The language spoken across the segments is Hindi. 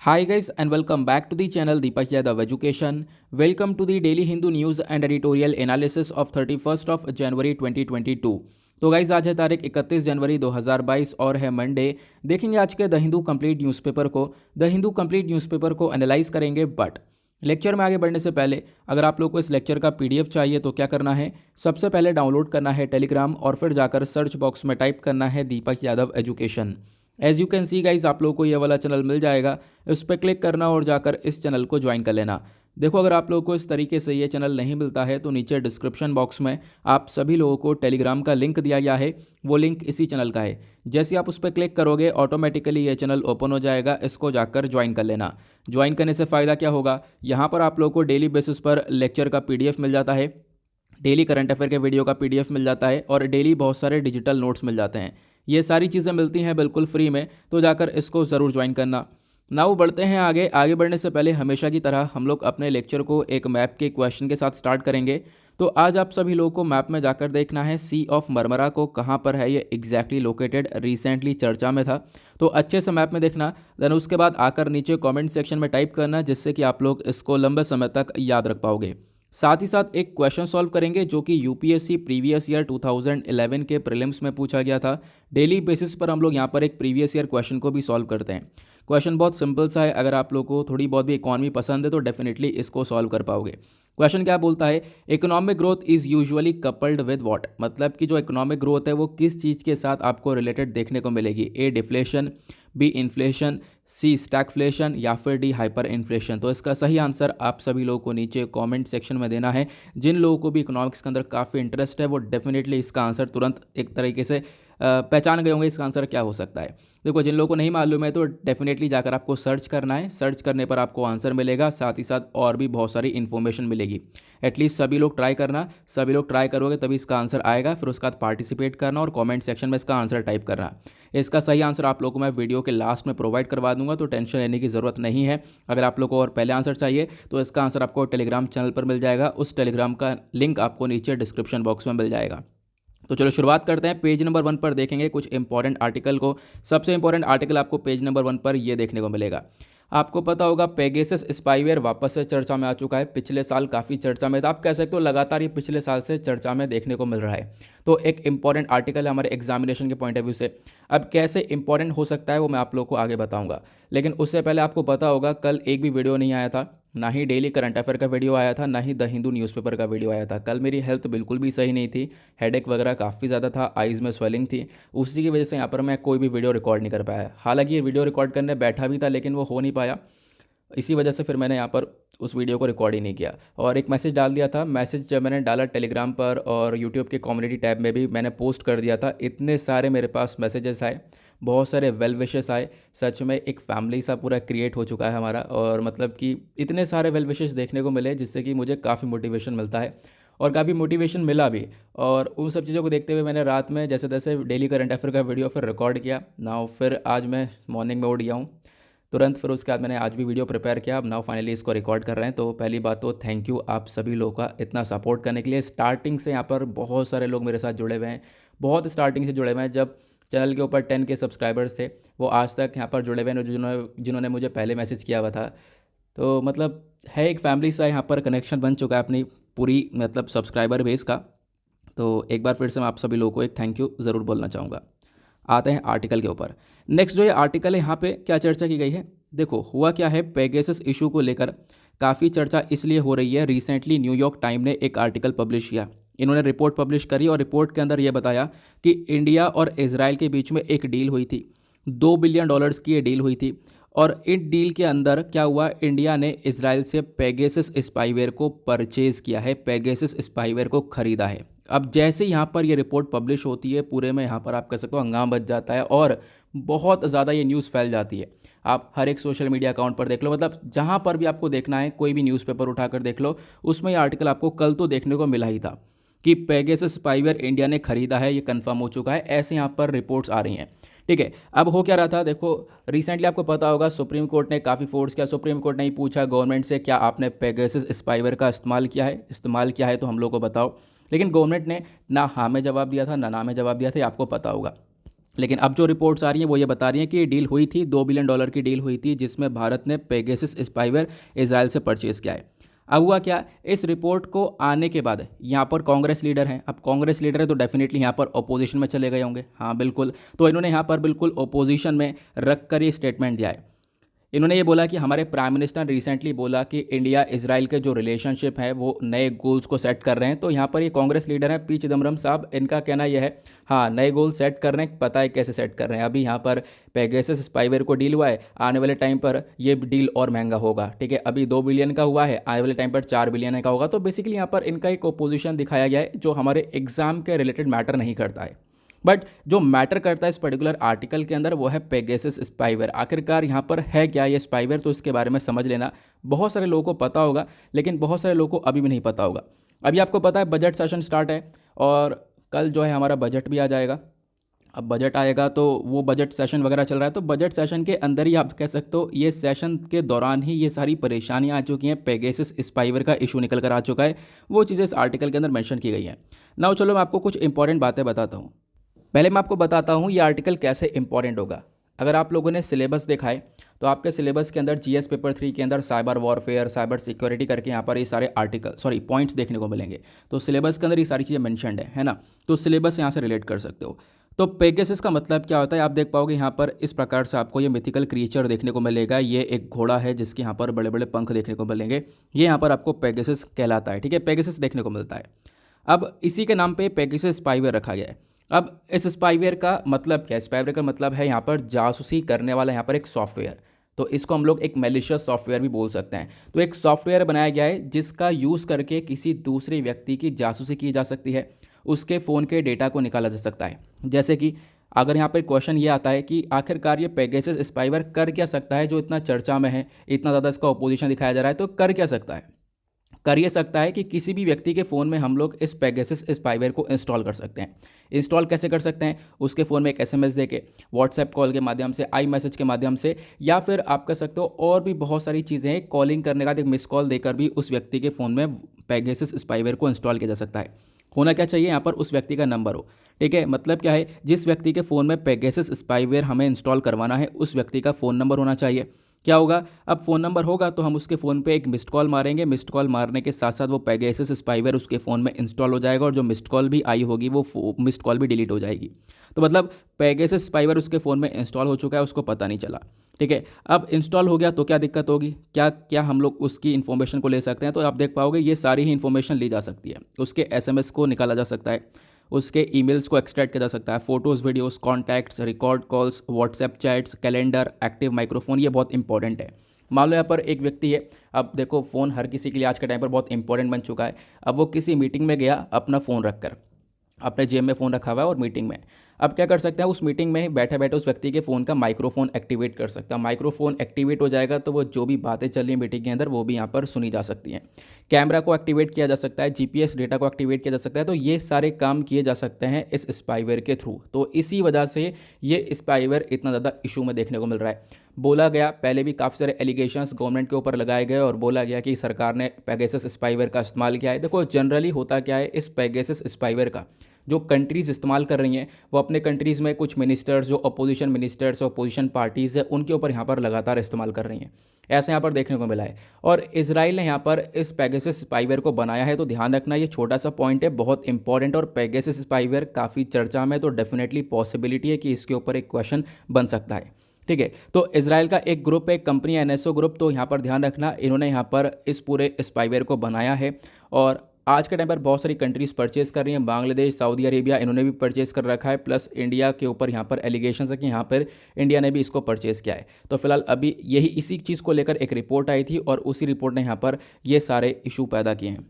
Hi guys and welcome back to the channel Deepak Yadav Education. Welcome to the Daily Hindu News and Editorial Analysis of 31st of January 2022. तो गाइज आज है तारीख 31 जनवरी 2022 और है मंडे। देखेंगे आज के द हिंदू कंप्लीट न्यूज़पेपर को। द हिंदू कंप्लीट न्यूज़पेपर को एनालाइज करेंगे, बट लेक्चर में आगे बढ़ने से पहले अगर आप लोग को इस लेक्चर का पीडीएफ चाहिए तो क्या करना है, सबसे पहले डाउनलोड करना है टेलीग्राम और फिर जाकर सर्च बॉक्स में टाइप करना है Deepak Yadav Education. As you can see guys आप लोगों को ये वाला चैनल मिल जाएगा, इस पर क्लिक करना और जाकर इस चैनल को ज्वाइन कर लेना। देखो अगर आप लोगों को इस तरीके से ये चैनल नहीं मिलता है तो नीचे डिस्क्रिप्शन बॉक्स में आप सभी लोगों को टेलीग्राम का लिंक दिया गया है, वो लिंक इसी चैनल का है। जैसे आप उस पर क्लिक करोगे ऑटोमेटिकली ये चैनल ओपन हो जाएगा, इसको जाकर ज्वाइन कर लेना। ज्वाइन करने से फ़ायदा क्या होगा, यहाँ पर आप लोगों को डेली बेसिस पर लेक्चर का पीडीएफ मिल जाता है, डेली करंट अफेयर के वीडियो का पीडीएफ मिल जाता है और डेली बहुत सारे डिजिटल नोट्स मिल जाते हैं। ये सारी चीज़ें मिलती हैं बिल्कुल फ्री में, तो जाकर इसको ज़रूर ज्वाइन करना। नाउ बढ़ते हैं आगे। आगे बढ़ने से पहले हमेशा की तरह हम लोग अपने लेक्चर को एक मैप के क्वेश्चन के साथ स्टार्ट करेंगे। तो आज आप सभी लोगों को मैप में जाकर देखना है सी ऑफ मरमरा को कहाँ पर है ये एग्जैक्टली लोकेटेड, रिसेंटली चर्चा में था, तो अच्छे से मैप में देखना। देन उसके बाद आकर नीचे कमेंट सेक्शन में टाइप करना, जिससे कि आप लोग इसको लंबे समय तक याद रख पाओगे। साथ ही साथ एक क्वेश्चन सॉल्व करेंगे जो कि यूपीएससी प्रीवियस ईयर 2011 के प्रीलिम्स में पूछा गया था। डेली बेसिस पर हम लोग यहाँ पर एक प्रीवियस ईयर क्वेश्चन को भी सॉल्व करते हैं। क्वेश्चन बहुत सिंपल सा है, अगर आप लोग को थोड़ी बहुत भी इकॉनमी पसंद है तो डेफिनेटली इसको सॉल्व कर पाओगे। क्वेश्चन क्या बोलता है, economic growth is usually coupled with what, मतलब कि जो इकोनॉमिक ग्रोथ है वो किस चीज़ के साथ आपको रिलेटेड देखने को मिलेगी। ए डिफ्लेशन, बी इन्फ्लेशन, सी स्टैगफ्लेशन या फिर डी हाइपर इन्फ्लेशन। तो इसका सही आंसर आप सभी लोगों को नीचे कमेंट सेक्शन में देना है। जिन लोगों को भी इकोनॉमिक्स के अंदर काफ़ी इंटरेस्ट है वो डेफिनेटली इसका आंसर तुरंत एक तरीके से पहचान गए होंगे इसका आंसर क्या हो सकता है। देखो जिन लोगों को नहीं मालूम है तो डेफिनेटली जाकर आपको सर्च करना है, सर्च करने पर आपको आंसर मिलेगा, साथ ही साथ और भी बहुत सारी इन्फॉर्मेशन मिलेगी। एटलीस्ट सभी लोग ट्राई करना, सभी लोग ट्राई करोगे तभी इसका आंसर आएगा। फिर उसके बाद पार्टिसिपेट करना और कमेंट सेक्शन में इसका आंसर टाइप करना। इसका सही आंसर आप लोगों को मैं वीडियो के लास्ट में प्रोवाइड करवा दूंगा, तो टेंशन लेने की ज़रूरत नहीं है। अगर आप लोग को और पहले आंसर चाहिए तो इसका आंसर आपको टेलीग्राम चैनल पर मिल जाएगा, उस टेलीग्राम का लिंक आपको नीचे डिस्क्रिप्शन बॉक्स में मिल जाएगा। तो चलो शुरुआत करते हैं। पेज नंबर 1 पर देखेंगे कुछ इंपॉर्टेंट आर्टिकल को। सबसे इंपॉर्टेंट आर्टिकल आपको पेज नंबर 1 पर ये देखने को मिलेगा। आपको पता होगा पेगासस स्पाईवेयर वापस से चर्चा में आ चुका है। पिछले साल काफ़ी चर्चा में था, आप कह सकते हो लगातार ये पिछले साल से चर्चा में देखने को मिल रहा है। तो एक इंपॉर्टेंट आर्टिकल है हमारे एग्जामिनेशन के पॉइंट ऑफ व्यू से। अब कैसे इंपॉर्टेंट हो सकता है वो मैं आप लोग को आगे बताऊंगा, लेकिन उससे पहले आपको पता होगा कल एक भी वीडियो नहीं आया था, ना ही डेली करंट अफेयर का वीडियो आया था, ना ही द हिंदू न्यूज़पेपर का वीडियो आया था। कल मेरी हेल्थ बिल्कुल भी सही नहीं थी, हेडेक वगैरह काफ़ी ज़्यादा था, आइज़ में स्वेलिंग थी, उसी की वजह से यहाँ पर मैं कोई भी वीडियो रिकॉर्ड नहीं कर पाया। हालांकि ये वीडियो रिकॉर्ड करने बैठा भी था लेकिन वो हो नहीं पाया, इसी वजह से फिर मैंने यहाँ पर उस वीडियो को रिकॉर्ड ही नहीं किया। और एक मैसेज डाल दिया था, मैसेज जब मैंने डाला टेलीग्राम पर और यूट्यूब के कम्युनिटी टैब में भी मैंने पोस्ट कर दिया था, इतने सारे मेरे पास मैसेजेस आए, बहुत सारे वेल विशेस आए। सच में एक फैमिली सा पूरा क्रिएट हो चुका है हमारा, और मतलब कि इतने सारे वेल विशेस देखने को मिले जिससे कि मुझे काफ़ी मोटिवेशन मिलता है और काफ़ी मोटिवेशन मिला भी। और उन सब चीज़ों को देखते हुए मैंने रात में जैसे तैसे डेली करंट अफेयर का वीडियो फिर रिकॉर्ड किया ना, फिर आज मैं मॉर्निंग में उठ गया हूँ तुरंत। फिर उसके बाद मैंने आज भी वीडियो प्रिपेयर किया, अब नाउ फाइनली इसको रिकॉर्ड कर रहे हैं। तो पहली बात तो थैंक यू आप सभी लोगों का इतना सपोर्ट करने के लिए। स्टार्टिंग से यहाँ पर बहुत सारे लोग मेरे साथ जुड़े हुए हैं, बहुत स्टार्टिंग से जुड़े हुए हैं। जब चैनल के ऊपर 10 के सब्सक्राइबर्स थे वो आज तक यहाँ पर जुड़े हुए हैं, जिन्होंने मुझे पहले मैसेज किया हुआ था। तो मतलब है एक फैमिली सा यहाँ पर कनेक्शन बन चुका है अपनी पूरी मतलब सब्सक्राइबर बेस का। तो एक बार फिर से मैं आप सभी लोगों को एक थैंक यू ज़रूर बोलना चाहूँगा। आते हैं आर्टिकल के ऊपर। नेक्स्ट जो ये आर्टिकल है यहाँ पे क्या चर्चा की गई है, देखो हुआ क्या है, पेगासस इशू को लेकर काफ़ी चर्चा इसलिए हो रही है। रिसेंटली न्यूयॉर्क टाइम ने एक आर्टिकल पब्लिश किया, इन्होंने रिपोर्ट पब्लिश करी और रिपोर्ट के अंदर ये बताया कि इंडिया और इजराइल के बीच में एक डील हुई थी, $2 बिलियन की ये डील हुई थी। और इस डील के अंदर क्या हुआ, इंडिया ने इजराइल से पेगासस स्पाईवेयर को परचेज़ किया है, पेगासस स्पाईवेयर को खरीदा है। अब जैसे यहाँ पर ये रिपोर्ट पब्लिश होती है पूरे में यहाँ पर आप कह सकते हो हंगामा बच जाता है और बहुत ज़्यादा ये न्यूज़ फैल जाती है। आप हर एक सोशल मीडिया अकाउंट पर देख लो, मतलब जहाँ पर भी आपको देखना है कोई भी न्यूज़पेपर उठाकर देख लो, उसमें ये आर्टिकल आपको कल तो देखने को मिला ही था कि पेगासस स्पाईवेयर इंडिया ने खरीदा है, ये कंफर्म हो चुका है, ऐसे यहाँ पर रिपोर्ट्स आ रही हैं। ठीक है, अब हो क्या रहा था, देखो रिसेंटली आपको पता होगा सुप्रीम कोर्ट ने काफ़ी फोर्स किया। सुप्रीम कोर्ट ने ही पूछा गवर्नमेंट से क्या आपने पेगासस स्पाईवेयर का इस्तेमाल किया है तो हम लोग को बताओ। लेकिन गवर्नमेंट ने ना हाँ में जवाब दिया था ना में जवाब दिया था, आपको पता होगा। लेकिन अब जो रिपोर्ट्स आ रही हैं वो ये बता रही हैं कि ये डील हुई थी, $2 बिलियन की डील हुई थी, जिसमें भारत ने पेगासस स्पाईवेयर इजराइल से परचेज़ किया है। अब हुआ क्या, इस रिपोर्ट को आने के बाद यहाँ पर कांग्रेस लीडर हैं, अब कांग्रेस लीडर है तो डेफिनेटली यहाँ पर अपोजिशन में चले गए होंगे, हाँ बिल्कुल, तो इन्होंने यहाँ पर बिल्कुल अपोजिशन में रख कर ये स्टेटमेंट दिया है। इन्होंने ये बोला कि हमारे प्राइम मिनिस्टर ने रिसेंटली बोला कि इंडिया इजराइल के जो रिलेशनशिप है वो नए गोल्स को सेट कर रहे हैं। तो यहाँ पर ये कांग्रेस लीडर हैं पी चिदम्बरम साहब, इनका कहना यह है हाँ नए गोल सेट कर रहे हैं, पता है कैसे सेट कर रहे हैं। अभी यहाँ पर पेगासस स्पाईवेयर को डील हुआ है, आने वाले टाइम पर ये डील और महंगा होगा, ठीक है। अभी 2 बिलियन का हुआ है, आने वाले टाइम पर 4 बिलियन का होगा। तो बेसिकली यहाँ पर इनका एक ओपोजिशन दिखाया गया है जो हमारे एग्जाम के रिलेटेड मैटर नहीं करता है, बट जो मैटर करता है इस पर्टिकुलर आर्टिकल के अंदर वो है पेगासस स्पाईवेयर। आखिरकार यहाँ पर है क्या ये स्पाईवेयर, तो इसके बारे में समझ लेना। बहुत सारे लोगों को पता होगा लेकिन बहुत सारे लोगों को अभी भी नहीं पता होगा। अभी आपको पता है बजट सेशन स्टार्ट है और कल जो है हमारा बजट भी आ जाएगा। अब बजट आएगा तो वो बजट सेशन वगैरह चल रहा है, तो बजट सेशन के अंदर ही आप कह सकते हो ये सेशन के दौरान ही ये सारी परेशानियां आ चुकी हैं, पेगासस स्पाईवेयर का इशू निकल कर आ चुका है। वो चीज़ें इस आर्टिकल के अंदर मेंशन की गई हैं। नाउ चलो मैं आपको कुछ इंपॉर्टेंट बातें बताता हूँ। पहले मैं आपको बताता हूँ ये आर्टिकल कैसे इंपॉर्टेंट होगा। अगर आप लोगों ने सिलेबस देखा है तो आपके सिलेबस के अंदर जीएस पेपर 3 के अंदर साइबर वॉरफेयर, साइबर सिक्योरिटी करके यहाँ पर ये सारे पॉइंट्स देखने को मिलेंगे। तो सिलेबस के अंदर ये सारी चीज़ें मेंशन्ड है ना, तो सिलेबस यहाँ से रिलेट कर सकते हो। तो पेगासस का मतलब क्या होता है आप देख पाओगे यहाँ पर इस प्रकार से आपको ये मिथिकल क्रिएचर देखने को मिलेगा। ये एक घोड़ा है जिसके यहाँ पर बड़े बड़े पंख देखने को मिलेंगे, ये यहाँ पर आपको पेगासस कहलाता है, ठीक है। पेगासस देखने को मिलता है। अब इसी के नाम पे पेगासस स्पाईवेयर रखा गया है। अब इस स्पाईवेयर का मतलब क्या है, स्पाईवेयर का मतलब है यहाँ पर जासूसी करने वाला यहाँ पर एक सॉफ्टवेयर। तो इसको हम लोग एक मैलिशियस सॉफ्टवेयर भी बोल सकते हैं। तो एक सॉफ्टवेयर बनाया गया है जिसका यूज़ करके किसी दूसरे व्यक्ति की जासूसी की जा सकती है, उसके फ़ोन के डेटा को निकाला जा सकता है। जैसे कि अगर यहाँ पर क्वेश्चन ये आता है कि आखिरकार ये पेगासस स्पाईवेयर कर क्या सकता है जो इतना चर्चा में है, इतना ज़्यादा इसका अपोजिशन दिखाया जा रहा है, तो कर क्या सकता है। कर ये सकता है कि किसी भी व्यक्ति के फ़ोन में हम लोग इस पेगासस स्पाईवेयर को इंस्टॉल कर सकते हैं। इंस्टॉल कैसे कर सकते हैं, उसके फ़ोन में एक एसएमएस देके, व्हाट्सएप कॉल के माध्यम से, आई मैसेज के माध्यम से, या फिर आप कर सकते हो और भी बहुत सारी चीज़ें हैं। कॉलिंग करने का एक मिस कॉल देकर भी उस व्यक्ति के फ़ोन में पेगासस स्पाईवेयर को इंस्टॉल किया जा सकता है। होना क्या चाहिए यहाँ पर, उस व्यक्ति का नंबर हो, ठीक है। मतलब क्या है, जिस व्यक्ति के फ़ोन में पेगासस स्पाईवेयर हमें इंस्टॉल करवाना है उस व्यक्ति का फ़ोन नंबर होना चाहिए। क्या होगा, अब फ़ोन नंबर होगा तो हम उसके फ़ोन पे एक मिस्ड कॉल मारेंगे, मिस्ड कॉल मारने के साथ साथ वो पेगासस स्पाईवेयर उसके फ़ोन में इंस्टॉल हो जाएगा और जो मिस्ड कॉल भी आई होगी वो मिस्ड कॉल भी डिलीट हो जाएगी। तो मतलब पेगासस स्पाईवेयर उसके फ़ोन में इंस्टॉल हो चुका है, उसको पता नहीं चला, ठीक है। अब इंस्टॉल हो गया तो क्या दिक्कत होगी, क्या क्या हम लोग उसकी इन्फॉर्मेशन को ले सकते हैं, तो आप देख पाओगे ये सारी ही इन्फॉर्मेशन ली जा सकती है। उसके एसएमएस को निकाला जा सकता है, उसके ईमेल्स को एक्सट्रैक्ट किया जा सकता है, photos, videos, contacts, record calls, WhatsApp chats, calendar, active microphone, ये बहुत इंपॉर्टेंट है। मान लो यहाँ पर एक व्यक्ति है, अब देखो फ़ोन हर किसी के लिए आज के टाइम पर बहुत इंपॉर्टेंट बन चुका है। अब वो किसी मीटिंग में गया अपना फ़ोन रखकर, अपने जेब में फ़ोन रखा हुआ है और मीटिंग में, अब क्या कर सकते हैं, उस मीटिंग में ही बैठे बैठे उस व्यक्ति के फ़ोन का माइक्रोफोन एक्टिवेट कर सकता है। माइक्रोफोन एक्टिवेट हो जाएगा तो वो जो भी बातें चल रही हैं मीटिंग के अंदर वो भी यहाँ पर सुनी जा सकती हैं। कैमरा को एक्टिवेट किया जा सकता है, जीपीएस डेटा को एक्टिवेट किया जा सकता है। तो ये सारे काम किए जा सकते हैं इस स्पाईवेयर के थ्रू। तो इसी वजह से ये स्पाईवेयर इतना ज़्यादा इशू में देखने को मिल रहा है। बोला गया, पहले भी काफ़ी सारे एलिगेशंस गवर्नमेंट के ऊपर लगाए गए और बोला गया कि सरकार ने पेगासस स्पाईवेयर का इस्तेमाल किया है। देखो जनरली होता क्या है, इस पेगासस स्पाईवेयर का जो कंट्रीज़ इस्तेमाल कर रही हैं वो अपने कंट्रीज़ में कुछ मिनिस्टर्स, जो अपोजिशन मिनिस्टर्स, अपोजिशन पार्टीज़ है, उनके ऊपर यहाँ पर लगातार इस्तेमाल कर रही हैं। ऐसा यहाँ पर देखने को मिला है। और इजराइल ने यहाँ पर इस पेगासस स्पाईवेयर को बनाया है। तो ध्यान रखना, ये छोटा सा पॉइंट है, बहुत इंपॉर्टेंट। और पेगासस स्पाईवेयर काफ़ी चर्चा में, तो डेफिनेटली पॉसिबिलिटी है कि इसके ऊपर एक क्वेश्चन बन सकता है, ठीक है। तो इजराइल का एक ग्रुप है, एक कंपनी एनएसओ ग्रुप, तो यहाँ पर ध्यान रखना इन्होंने यहाँ पर इस पूरे स्पाईवेयर को बनाया है। और आज के टाइम पर बहुत सारी कंट्रीज़ परचेज कर रही हैं, बांग्लादेश, सऊदी अरेबिया, इन्होंने भी परचेज़ कर रखा है। प्लस इंडिया के ऊपर यहाँ पर एलिगेशंस है कि यहाँ पर इंडिया ने भी इसको परचेज़ किया है। तो फिलहाल अभी यही इसी चीज़ को लेकर एक रिपोर्ट आई थी और उसी रिपोर्ट ने यहाँ पर ये सारे इशू पैदा किए हैं।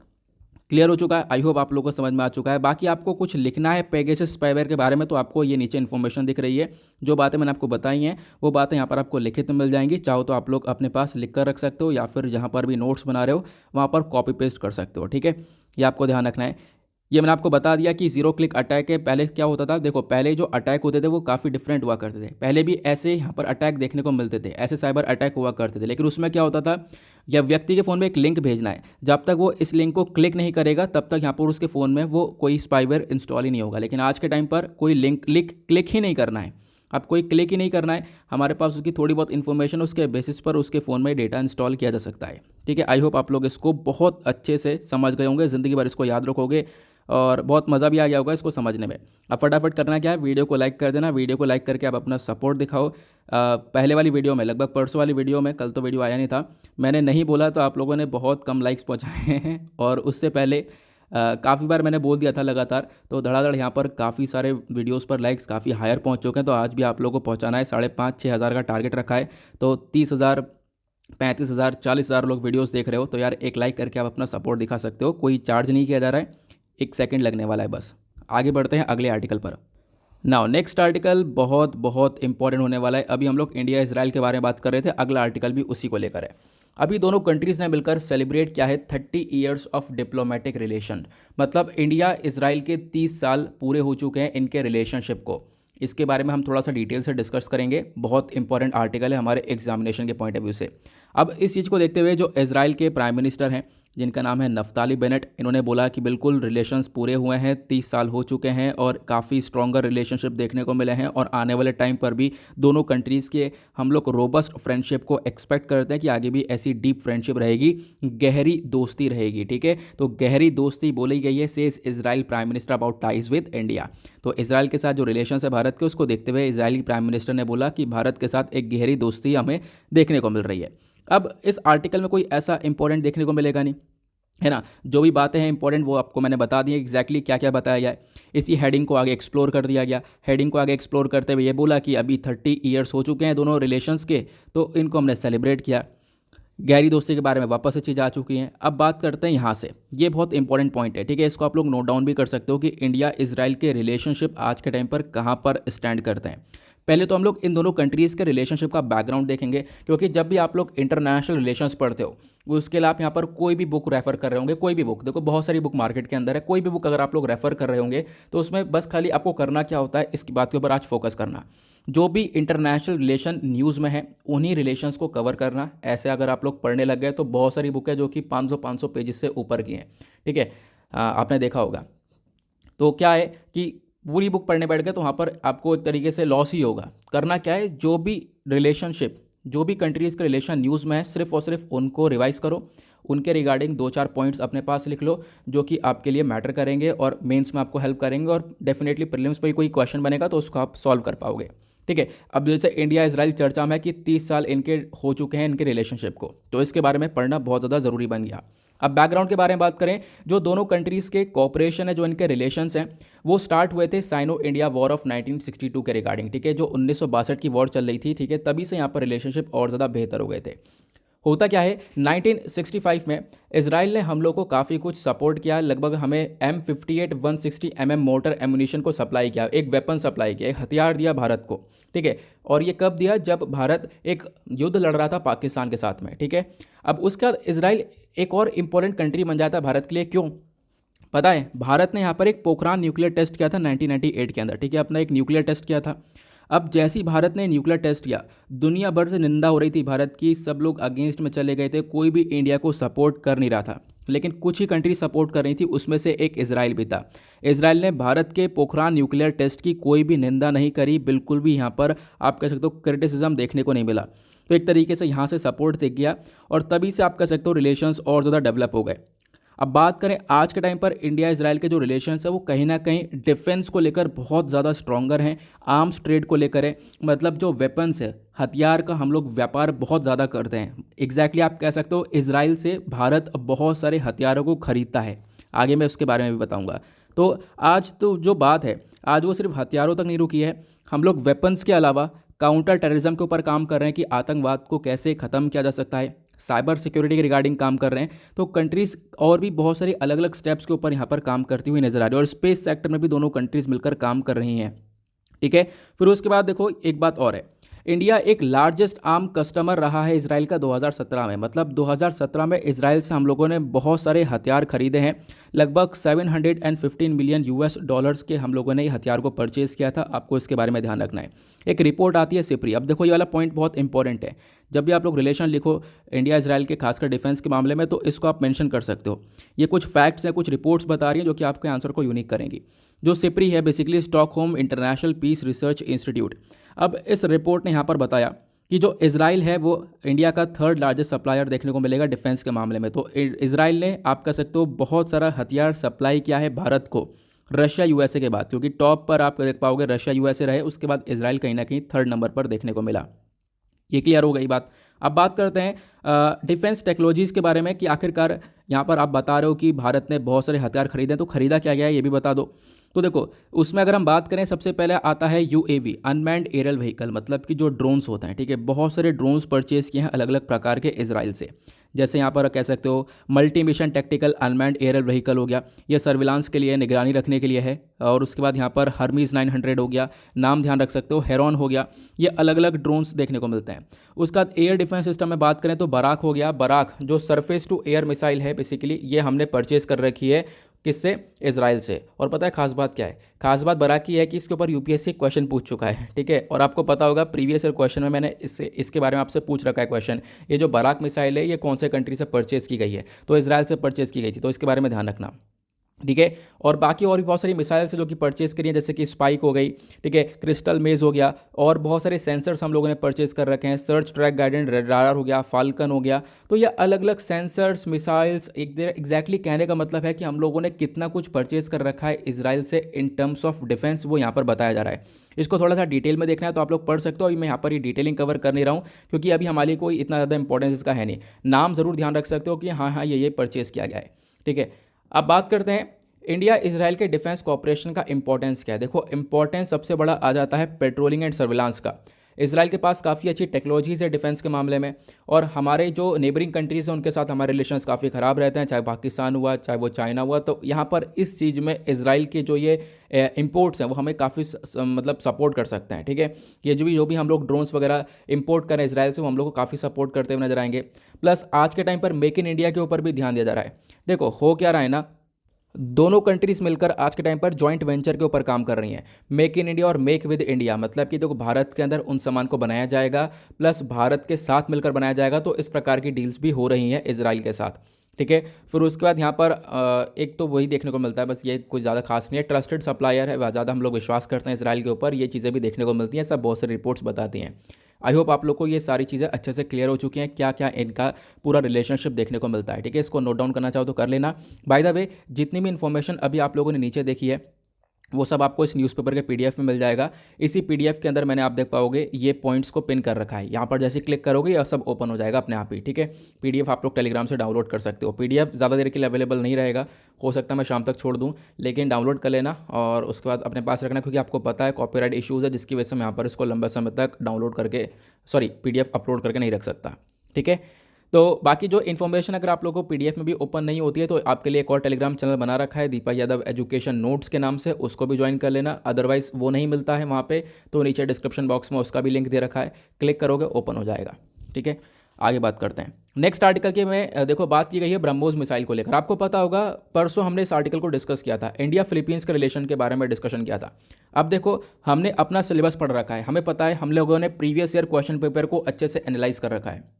क्लियर हो चुका है, आई होप आप लोगों को समझ में आ चुका है। बाकी आपको कुछ लिखना है पेगासस स्पाईवेयर के बारे में तो आपको ये नीचे इन्फॉर्मेशन दिख रही है, जो बातें मैंने आपको बताई हैं वो बातें यहाँ पर आपको लिखित में मिल जाएंगी। चाहो तो आप लोग अपने पास लिख कर रख सकते हो या फिर जहाँ पर भी नोट्स बना रहे हो वहाँ पर कॉपी पेस्ट कर सकते हो, ठीक है। ये आपको ध्यान रखना है। ये मैंने आपको बता दिया कि जीरो क्लिक अटैक है। पहले क्या होता था, देखो पहले जो अटैक होते थे वो काफ़ी डिफरेंट हुआ करते थे। पहले भी ऐसे यहाँ पर अटैक देखने को मिलते थे, ऐसे साइबर अटैक हुआ करते थे, लेकिन उसमें क्या होता था, या व्यक्ति के फ़ोन में एक लिंक भेजना है, जब तक वो इस लिंक को क्लिक नहीं करेगा तब तक यहाँ पर उसके फ़ोन में वो कोई स्पाईवेयर इंस्टॉल ही नहीं होगा। लेकिन आज के टाइम पर कोई लिंक क्लिक ही नहीं करना है, अब कोई क्लिक ही नहीं करना है, हमारे पास उसकी थोड़ी बहुत इन्फॉर्मेशन, उसके बेसिस पर उसके फ़ोन में डेटा इंस्टॉल किया जा सकता है। ठीक है, आई होप आप लोग इसको बहुत अच्छे से समझ गए होंगे, ज़िंदगी भर इसको याद रखोगे और बहुत मज़ा भी आ गया होगा इसको समझने में। अब फटाफट करना क्या है, वीडियो को लाइक कर देना। वीडियो को लाइक करके आप अपना सपोर्ट दिखाओ। पहले वाली वीडियो में, लगभग परसों वाली वीडियो में, कल तो वीडियो आया नहीं था, मैंने नहीं बोला तो आप लोगों ने बहुत कम लाइक्स पहुँचाए हैं, और उससे पहले काफ़ी बार मैंने बोल दिया था लगातार, तो धड़ाधड़ यहाँ पर काफ़ी सारे वीडियोस पर लाइक्स काफ़ी हायर पहुँच चुके हैं। तो आज भी आप लोगों को पहुँचाना है, 5,500-6,000 का टारगेट रखा है। तो 30,000, 35,000, 40,000 लोग वीडियोस देख रहे हो, तो यार एक लाइक करके आप अपना सपोर्ट दिखा सकते हो। कोई चार्ज नहीं किया जा रहा है, 1 सेकंड लगने वाला है बस। आगे बढ़ते हैं अगले आर्टिकल पर। नाउ नेक्स्ट आर्टिकल बहुत बहुत इंपॉर्टेंट होने वाला है। अभी हम लोग इंडिया इजराइल के बारे में बात कर रहे थे, अगला आर्टिकल भी उसी को लेकर है। अभी दोनों कंट्रीज़ ने मिलकर सेलिब्रेट किया है 30 ईयर्स ऑफ डिप्लोमेटिक रिलेशन, मतलब इंडिया इजराइल के 30 साल पूरे हो चुके हैं इनके रिलेशनशिप को। इसके बारे में हम थोड़ा सा डिटेल से डिस्कस करेंगे, बहुत इंपॉर्टेंट आर्टिकल है हमारे एग्जामिनेशन के पॉइंट ऑफ व्यू से। अब इस चीज़ को देखते हुए जो इजराइल के प्राइम मिनिस्टर हैं, जिनका नाम है नफ्ताली बेनेट, इन्होंने बोला कि बिल्कुल रिलेशंस पूरे हुए हैं, 30 साल हो चुके हैं और काफ़ी स्ट्रॉन्गर रिलेशनशिप देखने को मिले हैं, और आने वाले टाइम पर भी दोनों कंट्रीज़ के हम लोग रोबस्ट फ्रेंडशिप को एक्सपेक्ट करते हैं कि आगे भी ऐसी डीप फ्रेंडशिप रहेगी, गहरी दोस्ती रहेगी। ठीक है, तो गहरी दोस्ती बोली गई है, says Israel prime minister about ties with India. तो इसराइल के साथ जो रिलेशन है भारत के, उसको देखते हुए इजरायली प्राइम मिनिस्टर ने बोला कि भारत के साथ एक गहरी दोस्ती हमें देखने को मिल रही है। अब इस आर्टिकल में कोई ऐसा इंपॉर्टेंट देखने को मिलेगा नहीं, है ना। जो भी बातें हैं इंपॉर्टेंट वो आपको मैंने बता दी, एग्जैक्टली क्या क्या बताया गया है। इसी हेडिंग को आगे एक्सप्लोर कर दिया गया। हेडिंग को आगे एक्सप्लोर करते हुए ये बोला कि अभी 30 ईयर्स हो चुके हैं दोनों रिलेशंस के, तो इनको हमने सेलिब्रेट किया। गहरी दोस्ती के बारे में वापस से चीज़ आ चुकी हैं। अब बात करते हैं यहाँ से, ये बहुत इंपॉर्टेंट पॉइंट है। ठीक है, इसको आप लोग नोट डाउन भी कर सकते हो कि इंडिया इजराइल के रिलेशनशिप आज के टाइम पर कहाँ पर स्टैंड करते हैं। पहले तो हम लोग इन दोनों कंट्रीज़ के रिलेशनशिप का बैकग्राउंड देखेंगे, क्योंकि जब भी आप लोग इंटरनेशनल रिलेशंस पढ़ते हो, उसके लिए आप यहाँ पर कोई भी बुक रेफर कर रहे होंगे, कोई भी बुक, देखो बहुत सारी बुक मार्केट के अंदर है, कोई भी बुक अगर आप लोग रेफर कर रहे होंगे तो उसमें बस खाली आपको करना क्या होता है, इसकी बात के ऊपर आज फोकस करना। जो भी इंटरनेशनल रिलेशन न्यूज़ में है उन्हीं रिलेशंस को कवर करना। ऐसे अगर आप लोग पढ़ने लग गए तो बहुत सारी बुक है जो कि 500 पेजेस से ऊपर की हैं। ठीक है, आपने देखा होगा। तो क्या है कि पूरी बुक पढ़ने बैठ गए तो वहाँ पर आपको एक तरीके से लॉस ही होगा। करना क्या है, जो भी रिलेशनशिप, जो भी कंट्रीज़ के रिलेशन न्यूज़ में है, सिर्फ और सिर्फ उनको रिवाइज करो, उनके रिगार्डिंग 2-4 पॉइंट्स अपने पास लिख लो जो कि आपके लिए मैटर करेंगे और मेंस में आपको हेल्प करेंगे, और डेफिनेटली प्रीलिम्स पे कोई क्वेश्चन बनेगा तो उसको आप सॉल्व कर पाओगे। ठीक है, अब जैसे इंडिया इजराइल चर्चा में है कि 30 साल इनके हो चुके हैं इनके रिलेशनशिप को, तो इसके बारे में पढ़ना बहुत ज़्यादा ज़रूरी बन गया। अब बैकग्राउंड के बारे में बात करें, जो दोनों कंट्रीज़ के कॉपरेशन है, जो इनके रिलेशंस हैं, वो स्टार्ट हुए थे साइनो इंडिया वॉर ऑफ 1962 के रिगार्डिंग। ठीक है, जो 1962 की वॉर चल रही थी, ठीक है, तभी से यहाँ पर रिलेशनशिप और ज़्यादा बेहतर हो गए थे। होता क्या है, 1965 में इसराइल ने हम लोग को काफ़ी कुछ सपोर्ट किया, लगभग हमें M58 160 mm मोटर एमुनिशन को सप्लाई किया, एक वेपन सप्लाई किया, एक हथियार दिया भारत को। ठीक है, और ये कब दिया, जब भारत एक युद्ध लड़ रहा था पाकिस्तान के साथ में। ठीक है, अब उसके बाद इसराइल एक और इंपॉर्टेंट कंट्री बन जाता है भारत के लिए। क्यों पता है, भारत ने यहाँ पर एक पोखरान न्यूक्लियर टेस्ट किया था 1998 के अंदर। ठीक है, अपना एक न्यूक्लियर टेस्ट किया था। अब जैसे ही भारत ने न्यूक्लियर टेस्ट किया, दुनिया भर से निंदा हो रही थी भारत की, सब लोग अगेंस्ट में चले गए थे, कोई भी इंडिया को सपोर्ट कर नहीं रहा था, लेकिन कुछ ही कंट्री सपोर्ट कर रही थी, उसमें से एक इसराइल भी था। इसराइल ने भारत के पोखरान न्यूक्लियर टेस्ट की कोई भी निंदा नहीं करी, बिल्कुल भी यहाँ पर आप कह सकते हो क्रिटिसिज्म देखने को नहीं मिला। तो एक तरीके से यहाँ से सपोर्ट दिख गया और तभी से आप कह सकते हो रिलेशंस और ज़्यादा डेवलप हो गए। अब बात करें आज के टाइम पर इंडिया इजराइल के जो रिलेशंस है वो कहीं ना कहीं डिफेंस को लेकर बहुत ज़्यादा स्ट्रॉन्गर हैं, आर्म्स ट्रेड को लेकर है, मतलब जो वेपन्स है, हथियार का हम लोग व्यापार बहुत ज़्यादा करते हैं। एग्जैक्टली आप कह सकते हो इजराइल से भारत बहुत सारे हथियारों को खरीदता है, आगे मैं उसके बारे में भी बताऊँगा। तो आज तो जो बात है, आज वो सिर्फ हथियारों तक नहीं रुकी है, हम लोग वेपन्स के अलावा काउंटर टेररिज्म के ऊपर काम कर रहे हैं कि आतंकवाद को कैसे ख़त्म किया जा सकता है, साइबर सिक्योरिटी के रिगार्डिंग काम कर रहे हैं। तो कंट्रीज़ और भी बहुत सारी अलग अलग स्टेप्स के ऊपर यहाँ पर काम करती हुई नजर आ रही है, और स्पेस सेक्टर में भी दोनों कंट्रीज़ मिलकर काम कर रही हैं। ठीक है, फिर उसके बाद देखो एक बात और है, इंडिया एक लार्जेस्ट आर्म कस्टमर रहा है इसराइल का 2017 में, मतलब 2017 में इसराइल से हम लोगों ने बहुत सारे हथियार खरीदे हैं। लगभग 715 मिलियन यूएस डॉलर्स के हम लोगों ने ये हथियार को परचेज़ किया था। आपको इसके बारे में ध्यान रखना है। एक रिपोर्ट आती है सिप्री। अब देखो ये वाला पॉइंट बहुत इंपॉर्टेंट है। जब भी आप लोग रिलेशन लिखो इंडिया इसराइल के, खासकर डिफेंस के मामले में, तो इसको आप मेंशन कर सकते हो। ये कुछ फैक्ट्स हैं, कुछ रिपोर्ट्स बता रही हैं जो कि आपके आंसर को यूनिक करेंगी। जो सिप्री है basically Stockholm International Peace Research Institute. अब इस रिपोर्ट ने यहाँ पर बताया कि जो इजराइल है वो इंडिया का थर्ड लार्जेस्ट सप्लायर देखने को मिलेगा डिफेंस के मामले में। तो इजराइल ने, आप कह सकते हो, बहुत सारा हथियार सप्लाई किया है भारत को रशिया यूएसए के बाद, क्योंकि टॉप पर आप देख पाओगे रशिया यूएसए रहे, उसके बाद इजराइल कहीं ना कहीं थर्ड नंबर पर देखने को मिला। ये क्लियर हो गई बात। अब बात करते हैं डिफेंस टेक्नोलॉजीज़ के बारे में कि आखिरकार यहाँ पर आप बता रहे हो कि भारत ने बहुत सारे हथियार खरीदे, तो खरीदा क्या गया है ये भी बता दो। तो देखो उसमें अगर हम बात करें, सबसे पहले आता है यूएवी, अनमैन्ड एरियल व्हीकल, मतलब कि जो ड्रोन्स होते हैं, ठीक है। बहुत सारे ड्रोन्स परचेज किए हैं अलग अलग प्रकार के इजराइल से। जैसे यहाँ पर कह सकते हो multi mission tactical unmanned aerial vehicle हो गया, ये सर्विलांस के लिए, निगरानी रखने के लिए है। और उसके बाद यहाँ पर हर्मीज 900 हो गया, नाम ध्यान रख सकते हो, हेरॉन हो गया। ये अलग अलग ड्रोन्स देखने को मिलते हैं। उसके बाद एयर डिफेंस सिस्टम में बात करें तो बराक हो गया। बराक जो सरफेस टू एयर मिसाइल है बेसिकली, ये हमने परचेज कर रखी है। किससे? इजराइल से। और पता है खास बात क्या है? खास बात बराक की है कि इसके ऊपर यूपीएससी क्वेश्चन पूछ चुका है, ठीक है। और आपको पता होगा प्रीवियस ईयर क्वेश्चन में मैंने इसके बारे में आपसे पूछ रखा है क्वेश्चन। ये जो बराक मिसाइल है ये कौन से कंट्री से परचेज की गई है? तो इजराइल से परचेज की गई थी, तो इसके बारे में ध्यान रखना, ठीक है। और बाकी और भी बहुत सारी मिसाइल्स जो कि परचेज करी हैं, जैसे कि स्पाइक हो गई, ठीक है, क्रिस्टल मेज हो गया, और बहुत सारे सेंसर्स हम लोगों ने परचेज कर रखे हैं। सर्च ट्रैक गाइडेंस रडार हो गया, फाल्कन हो गया। तो ये अलग अलग सेंसर्स, मिसाइल्स, एग्जैक्टली कहने का मतलब है कि हम लोगों ने कितना कुछ परचेज कर रखा है इसराइल से इन टर्म्स ऑफ डिफेंस, वो यहाँ पर बताया जा रहा है। इसको थोड़ा सा डिटेल में देखना है तो आप लोग पढ़ सकते हो। अभी मैं यहाँ पर ये डिटेलिंग कवर कर नहीं रहा हूँ क्योंकि अभी हमारे कोई इतना ज़्यादा इंपॉर्टेंस इसका है नहीं। नाम ज़रूर ध्यान रख सकते हो कि हाँ हाँ ये परचेज किया गया है, ठीक है। अब बात करते हैं इंडिया इसराइल के डिफेंस कॉपरेशन का इंपॉर्टेंस क्या है। देखो इंपॉर्टेंस सबसे बड़ा आ जाता है पेट्रोलिंग एंड सर्विलांस का। इसराइल के पास काफ़ी अच्छी टेक्नोलॉजीज़ है डिफेंस के मामले में, और हमारे जो नेबरिंग कंट्रीज़ हैं उनके साथ हमारे रिलेशंस काफ़ी ख़राब रहते हैं, चाहे पाकिस्तान हुआ चाहे वो चाइना हुआ। तो यहाँ पर इस चीज़ में इसराइल के जो ये इंपोर्ट्स हैं वो हमें काफ़ी मतलब सपोर्ट कर सकते हैं, ठीक है। ये जो भी हम लोग ड्रोन्स वगैरह इंपोर्ट करें इसराइल से, वो हम लोग को काफ़ी सपोर्ट करते हुए नजर आएंगे। प्लस आज के टाइम पर मेक इन इंडिया के ऊपर भी ध्यान दिया जा रहा है। देखो हो क्या रहा है ना, दोनों कंट्रीज मिलकर आज के टाइम पर जॉइंट वेंचर के ऊपर काम कर रही हैं, मेक इन इंडिया और मेक विद इंडिया। मतलब कि देखो भारत के अंदर उन सामान को बनाया जाएगा प्लस भारत के साथ मिलकर बनाया जाएगा। तो इस प्रकार की डील्स भी हो रही हैं इजराइल के साथ, ठीक है। फिर उसके बाद यहाँ पर एक तो वही देखने को मिलता है, बस ये कुछ ज़्यादा खास नहीं है, ट्रस्टेड सप्लायर है, ज़्यादा हम लोग विश्वास करते हैं इसराइल के ऊपर। ये चीज़ें भी देखने को मिलती हैं, सब बहुत सारी रिपोर्ट्स बताती हैं। आई होप आप लोग को ये सारी चीज़ें अच्छे से क्लियर हो चुकी हैं, क्या क्या इनका पूरा रिलेशनशिप देखने को मिलता है, ठीक है। इसको नोट डाउन करना चाहो तो कर लेना। बाय द वे जितनी भी इन्फॉर्मेशन अभी आप लोगों ने नीचे देखी है वो सब आपको इस न्यूज़पेपर के पीडीएफ में मिल जाएगा। इसी पीडीएफ के अंदर मैंने आप देख पाओगे ये पॉइंट्स को पिन कर रखा है। यहाँ पर जैसे क्लिक करोगे यह सब ओपन हो जाएगा अपने आप ही, ठीक है। पीडीएफ आप लोग टेलीग्राम से डाउनलोड कर सकते हो। पीडीएफ ज़्यादा देर के लिए अवेलेबल नहीं रहेगा, हो सकता है मैं शाम तक छोड़ दूँ, लेकिन डाउनलोड कर लेना और उसके बाद अपने पास रखना, क्योंकि आपको पता है कॉपीराइट इश्यूज़ है, जिसकी वजह से मैं यहाँ पर इसको लंबे समय तक डाउनलोड करके पीडीएफ अपलोड करके नहीं रख सकता, ठीक है। तो बाकी जो इन्फॉर्मेशन अगर आप लोगों को पीडीएफ में भी ओपन नहीं होती है तो आपके लिए एक और टेलीग्राम चैनल बना रखा है दीपक यादव एजुकेशन नोट्स के नाम से, उसको भी ज्वाइन कर लेना। अदरवाइज वो नहीं मिलता है वहाँ पे तो नीचे डिस्क्रिप्शन बॉक्स में उसका भी लिंक दे रखा है, क्लिक करोगे ओपन हो जाएगा, ठीक है। आगे बात करते हैं नेक्स्ट आर्टिकल की में। देखो बात की गई है ब्रह्मोस मिसाइल को लेकर। आपको पता होगा परसों हमने इस आर्टिकल को डिस्कस किया था, इंडिया फिलीपींस के रिलेशन के बारे में डिस्कशन किया था। अब देखो हमने अपना सिलेबस पढ़ रखा है, हमें पता है, हम लोगों ने प्रीवियस ईयर क्वेश्चन पेपर को अच्छे से एनालाइज कर रखा है।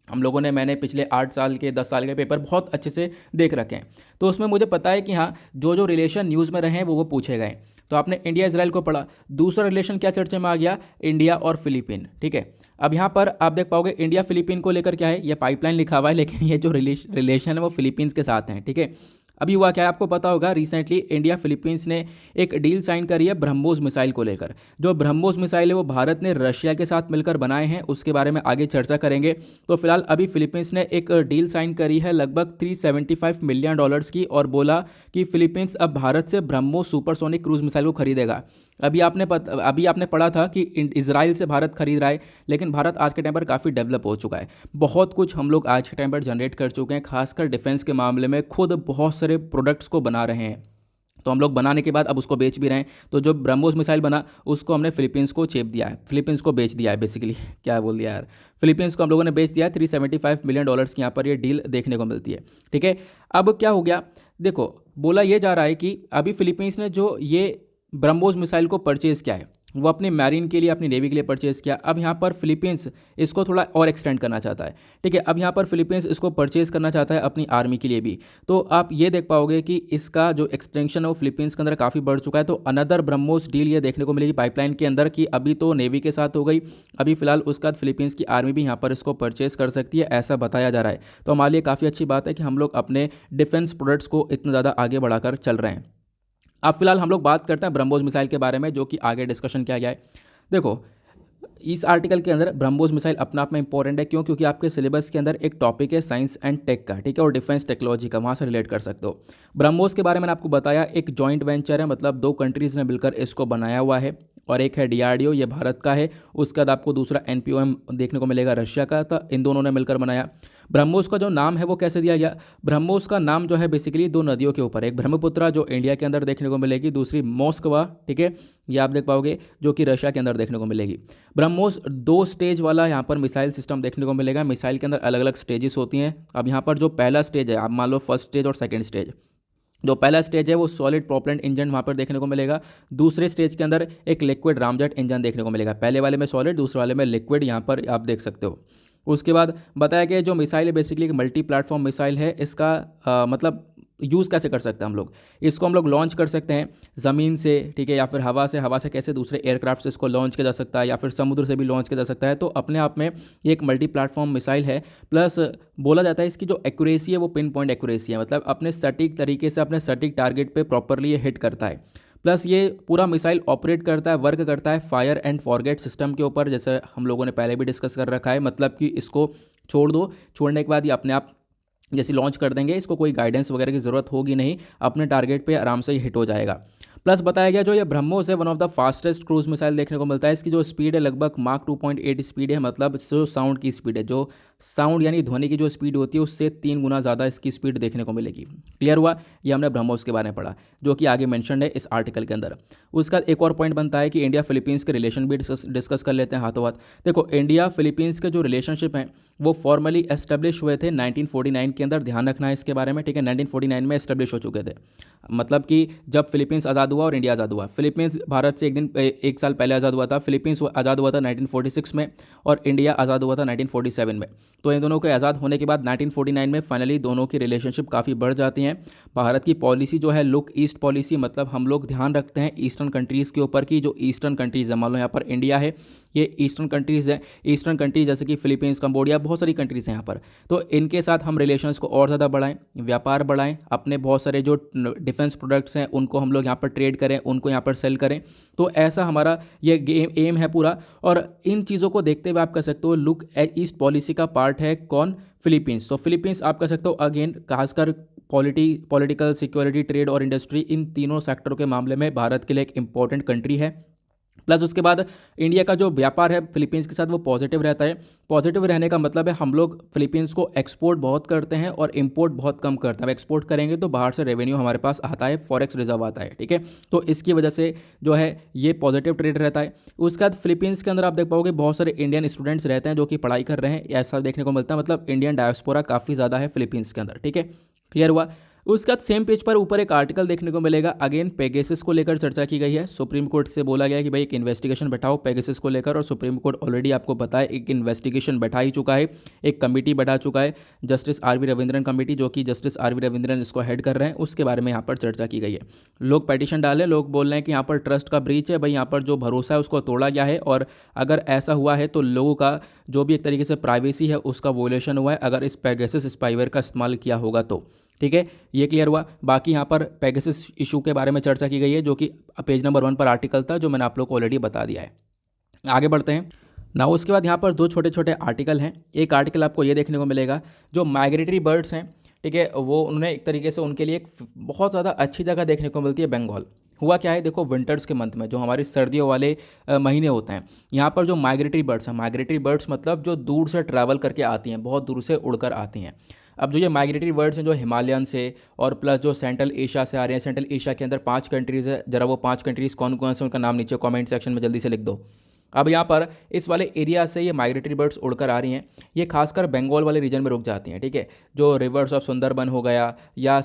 मैंने पिछले 8 साल के 10 साल के पेपर बहुत अच्छे से देख रखे हैं। तो उसमें मुझे पता है कि हाँ जो जो रिलेशन न्यूज़ में रहे हैं वो पूछे गए। तो आपने इंडिया इजराइल को पढ़ा, दूसरा रिलेशन क्या चर्चा में आ गया, इंडिया और फिलीपीन, ठीक है। अब यहाँ पर आप देख पाओगे इंडिया फिलीपीन को लेकर क्या है, ये पाइपलाइन लिखा हुआ है, लेकिन ये जो रिलेशन है वो फिलीपींस के साथ हैं, ठीक है। अभी हुआ क्या है आपको पता होगा, रिसेंटली इंडिया फिलीपींस ने एक डील साइन करी है ब्रह्मोस मिसाइल को लेकर। जो ब्रह्मोस मिसाइल है वो भारत ने रशिया के साथ मिलकर बनाए हैं, उसके बारे में आगे चर्चा करेंगे। तो फिलहाल अभी फिलीपींस ने एक डील साइन करी है लगभग $375 मिलियन की, और बोला कि फिलीपींस अब भारत से ब्रह्मोस सुपरसोनिक क्रूज मिसाइल को खरीदेगा। अभी आपने पढ़ा था कि इजराइल से भारत खरीद रहा है, लेकिन भारत आज के टाइम पर काफ़ी डेवलप हो चुका है। बहुत कुछ हम लोग आज के टाइम पर जनरेट कर चुके हैं, खासकर डिफेंस के मामले में खुद बहुत सारे प्रोडक्ट्स को बना रहे हैं। तो हम लोग बनाने के बाद अब उसको बेच भी रहे हैं। तो जो ब्रह्मोस मिसाइल बना उसको हमने फिलीपींस को चेप दिया है, फिलीपींस को बेच दिया है बेसिकली क्या बोल दिया यार, फिलीपींस को हम लोगों ने बेच दिया है। $375 मिलियन की यहाँ पर ये डील देखने को मिलती है। ठीक है, अब क्या हो गया, देखो बोला ये जा रहा है कि अभी फिलीपींस ने जो ये ब्रह्मोस मिसाइल को परचेज़ किया है वो अपने मैरीन के लिए, अपनी नेवी के लिए परचेज़ किया। अब यहाँ पर फिलीपींस इसको थोड़ा और एक्सटेंड करना चाहता है। ठीक है, अब यहाँ पर फिलीपींस इसको परचेज़ करना चाहता है अपनी आर्मी के लिए भी। तो आप ये देख पाओगे कि इसका जो एक्सटेंशन है वो फिलीपींस के अंदर काफ़ी बढ़ चुका है। तो अनदर ब्रह्मोस डील ये देखने को मिलेगी पाइपलाइन के अंदर कि अभी तो नेवी के साथ हो गई, अभी फिलहाल उसके बाद फिलीपींस की आर्मी भी यहाँ पर इसको परचेज़ कर सकती है, ऐसा बताया जा रहा है। तो हमारे लिए काफ़ी अच्छी बात है कि हम लोग अपने डिफेंस प्रोडक्ट्स को इतना ज़्यादा आगे बढ़ाकर चल रहे हैं। अब फिलहाल हम लोग बात करते हैं ब्रह्मोस मिसाइल के बारे में, जो कि आगे डिस्कशन किया गया है। देखो इस आर्टिकल के अंदर ब्रह्मोस मिसाइल अपना आप में इंपॉर्टेंट है, क्यों? क्योंकि आपके सिलेबस के अंदर एक टॉपिक है साइंस एंड टेक का, ठीक है, और डिफेंस टेक्नोलॉजी का, वहाँ से रिलेट कर सकते हो। ब्रह्मोस के बारे में मैंने आपको बताया, एक जॉइंट वेंचर है, मतलब 2 कंट्रीज़ ने मिलकर इसको बनाया हुआ है, और एक है डीआरडीओ, ये भारत का है। उसके बाद आपको दूसरा एनपीओएम देखने को मिलेगा, रशिया का था। इन दोनों ने मिलकर बनाया। ब्रह्मोस का जो नाम है वो कैसे दिया गया? ब्रह्मोस का नाम जो है बेसिकली 2 नदियों के ऊपर, एक ब्रह्मपुत्रा जो इंडिया के अंदर देखने को मिलेगी, दूसरी मोस्कवा, ठीक है, ये आप देख पाओगे, जो कि रशिया के अंदर देखने को मिलेगी। ब्रह्मोस 2 स्टेज वाला यहाँ पर मिसाइल सिस्टम देखने को मिलेगा। मिसाइल के अंदर अलग अलग स्टेजेस होती हैं। अब यहाँ पर जो पहला स्टेज है, आप मान लो फर्स्ट स्टेज और सेकंड स्टेज। जो पहला स्टेज है वो सॉलिड प्रोपेलेंट इंजन वहाँ पर देखने को मिलेगा। दूसरे स्टेज के अंदर एक लिक्विड रामजेट इंजन देखने को मिलेगा। पहले वाले में सॉलिड, दूसरे वाले में लिक्विड, यहाँ पर आप देख सकते हो। उसके बाद बताया गया जो मिसाइल है बेसिकली एक मल्टी प्लेटफॉर्म मिसाइल है। इसका मतलब यूज़ कैसे कर सकते हैं हम लोग? इसको हम लोग लॉन्च कर सकते हैं ज़मीन से, ठीक है, या फिर हवा से। हवा से कैसे? दूसरे एयरक्राफ्ट से इसको लॉन्च किया जा सकता है, या फिर समुद्र से भी लॉन्च किया जा सकता है। तो अपने आप में ये एक मल्टी प्लेटफॉर्म मिसाइल है। प्लस बोला जाता है इसकी जो एक्यूरेसी है वो पिन पॉइंट एक्यूरेसी है, मतलब अपने सटीक तरीके से अपने सटीक टारगेट पे प्रॉपरली ये हिट करता है। प्लस ये पूरा मिसाइल ऑपरेट करता है, वर्क करता है फायर एंड फॉरगेट सिस्टम के ऊपर, जैसे हम लोगों ने पहले भी डिस्कस कर रखा है। मतलब कि इसको छोड़ दो, छोड़ने के बाद ये अपने आप जैसे लॉन्च कर देंगे, इसको कोई गाइडेंस वगैरह की ज़रूरत होगी नहीं, अपने टारगेट पे आराम से ही हिट हो जाएगा। प्लस बताया गया जो ये ब्रह्मोस है one of the fastest cruise missile देखने को मिलता है। इसकी जो स्पीड है लगभग माक 2.8 स्पीड है, मतलब जो साउंड की स्पीड है, जो साउंड यानी ध्वनि की जो स्पीड होती है उससे 3 गुना ज़्यादा इसकी स्पीड देखने को मिलेगी। क्लियर हुआ? ये हमने ब्रह्मोस के बारे में पढ़ा, जो कि आगे मेंशन है इस आर्टिकल के अंदर। उसका एक और पॉइंट बनता है कि इंडिया फिलीपींस के रिलेशन भी डिस्कस कर लेते हैं हाथों हाथ। देखो इंडिया फिलीपींस के जो रिलेशनशिप हैं वो फॉर्मली एस्टेब्लिश हुए थे 1949 के अंदर। ध्यान रखना है इसके बारे में, ठीक है, 1949 में एस्टेब्लिश हो चुके थे। मतलब कि जब फिलीपींस आज़ाद हुआ और इंडिया आज़ाद हुआ। फिलीपींस भारत से एक साल पहले आज़ाद हुआ था। फिलीपींस आज़ाद हुआ था 1946 में, और इंडिया आज़ाद हुआ था 1947 में। तो इन दोनों के आज़ाद होने के बाद 1949 में फाइनली दोनों की रिलेशनशिप काफ़ी बढ़ जाती हैं। भारत की पॉलिसी जो है लुक ईस्ट पॉलिसी, मतलब हम लोग ध्यान रखते हैं ईस्टर्न कंट्रीज़ के ऊपर की, जो ईस्टर्न कंट्रीज़ है, मान लो यहाँ पर इंडिया है, ये ईस्टर्न कंट्रीज़ है। ईस्टर्न कंट्रीज जैसे कि फिलीपींस, कंबोडिया, बहुत सारी कंट्रीज़ हैं यहाँ पर। तो इनके साथ हम रिलेशंस को और ज़्यादा बढ़ाएं, व्यापार बढ़ाएं, अपने बहुत सारे जो डिफेंस प्रोडक्ट्स हैं उनको हम लोग यहाँ पर ट्रेड करें, उनको यहाँ पर सेल करें। तो ऐसा हमारा ये एम है पूरा। और इन चीज़ों को देखते हुए आप कह सकते हो लुक ईस्ट पॉलिसी का पार्ट है कौन? फिलीपींस। तो फिलीपींस आप कह सकते हो अगेन खासकर पॉलिटिकल, सिक्योरिटी, ट्रेड और इंडस्ट्री, इन तीनों सेक्टरों के मामले में भारत के लिए एक इंपॉर्टेंट कंट्री है। प्लस उसके बाद इंडिया का जो व्यापार है फिलीपींस के साथ वो पॉजिटिव रहता है। पॉजिटिव रहने का मतलब है हम लोग फिलीपींस को एक्सपोर्ट बहुत करते हैं और इंपोर्ट बहुत कम करते हैं। एक्सपोर्ट करेंगे तो बाहर से रेवेन्यू हमारे पास आता है, फॉरेक्स रिजर्व आता है, ठीक है। तो इसकी वजह से जो है ये पॉजिटिव ट्रेड रहता है। उसके बाद फिलीपींस के अंदर आप देख पाओगे बहुत सारे इंडियन स्टूडेंट्स रहते हैं जो कि पढ़ाई कर रहे हैं, ऐसा देखने को मिलता है। मतलब इंडियन डायस्पोरा काफ़ी ज़्यादा है फिलीपींस के अंदर, ठीक है। क्लियर हुआ? उसके बाद सेम पेज पर ऊपर एक आर्टिकल देखने को मिलेगा, अगेन पेगासस को लेकर चर्चा की गई है। सुप्रीम कोर्ट से बोला गया है कि भाई एक इन्वेस्टिगेशन बैठाओ पेगासस को लेकर, और सुप्रीम कोर्ट ऑलरेडी आपको पता है एक इन्वेस्टिगेशन बैठा ही चुका है, एक कमेटी बैठा चुका है, जस्टिस आर.वी. रविंद्रन कमेटी, जो कि जस्टिस आर.वी. रविंद्रन इसको हेड कर रहे हैं। उसके बारे में यहाँ पर चर्चा की गई है। लोग पेटिशन डाले, लोग बोल रहे हैं कि यहाँ पर ट्रस्ट का ब्रीच है, भाई यहाँ पर जो भरोसा है उसको तोड़ा गया है, और अगर ऐसा हुआ है तो लोगों का जो भी एक तरीके से प्राइवेसी है उसका वोलेशन हुआ है अगर इस पेगासस स्पाईवेयर का इस्तेमाल किया होगा तो, ठीक है। ये क्लियर हुआ। बाकी यहाँ पर पेगासस इशू के बारे में चर्चा की गई है, जो कि पेज नंबर 1 पर आर्टिकल था, जो मैंने आप लोग को ऑलरेडी बता दिया है। आगे बढ़ते हैं ना। उसके बाद यहाँ पर 2 छोटे छोटे आर्टिकल हैं। एक आर्टिकल आपको ये देखने को मिलेगा, जो माइग्रेटरी बर्ड्स हैं, ठीक है, वो उन्होंने एक तरीके से उनके लिए एक बहुत ज़्यादा अच्छी जगह देखने को मिलती है बंगाल। हुआ क्या है, देखो विंटर्स के मंथ में जो हमारी सर्दियों वाले महीने होते हैं, यहाँ पर जो माइग्रेटरी बर्ड्स हैं, माइग्रेटरी बर्ड्स मतलब जो दूर से ट्रैवल करके आती हैं, बहुत दूर से उड़कर आती हैं। अब जो ये माइग्रेटरी बर्ड्स हैं जो हिमालयन से और प्लस जो सेंट्रल एशिया से आ रहे हैं, सेंट्रल एशिया के अंदर 5 कंट्रीज़ है, जरा वो 5 कंट्रीज़ कौन कौन से उनका नाम नीचे कमेंट सेक्शन में जल्दी से लिख दो। अब यहाँ पर इस वाले एरिया से ये माइग्रेटरी बर्ड्स उड़कर आ रही हैं, ये खासकर बंगाल वाले रीजन में रुक जाती हैं, ठीक है। जो रिवर्स ऑफ सुंदरबन हो गया या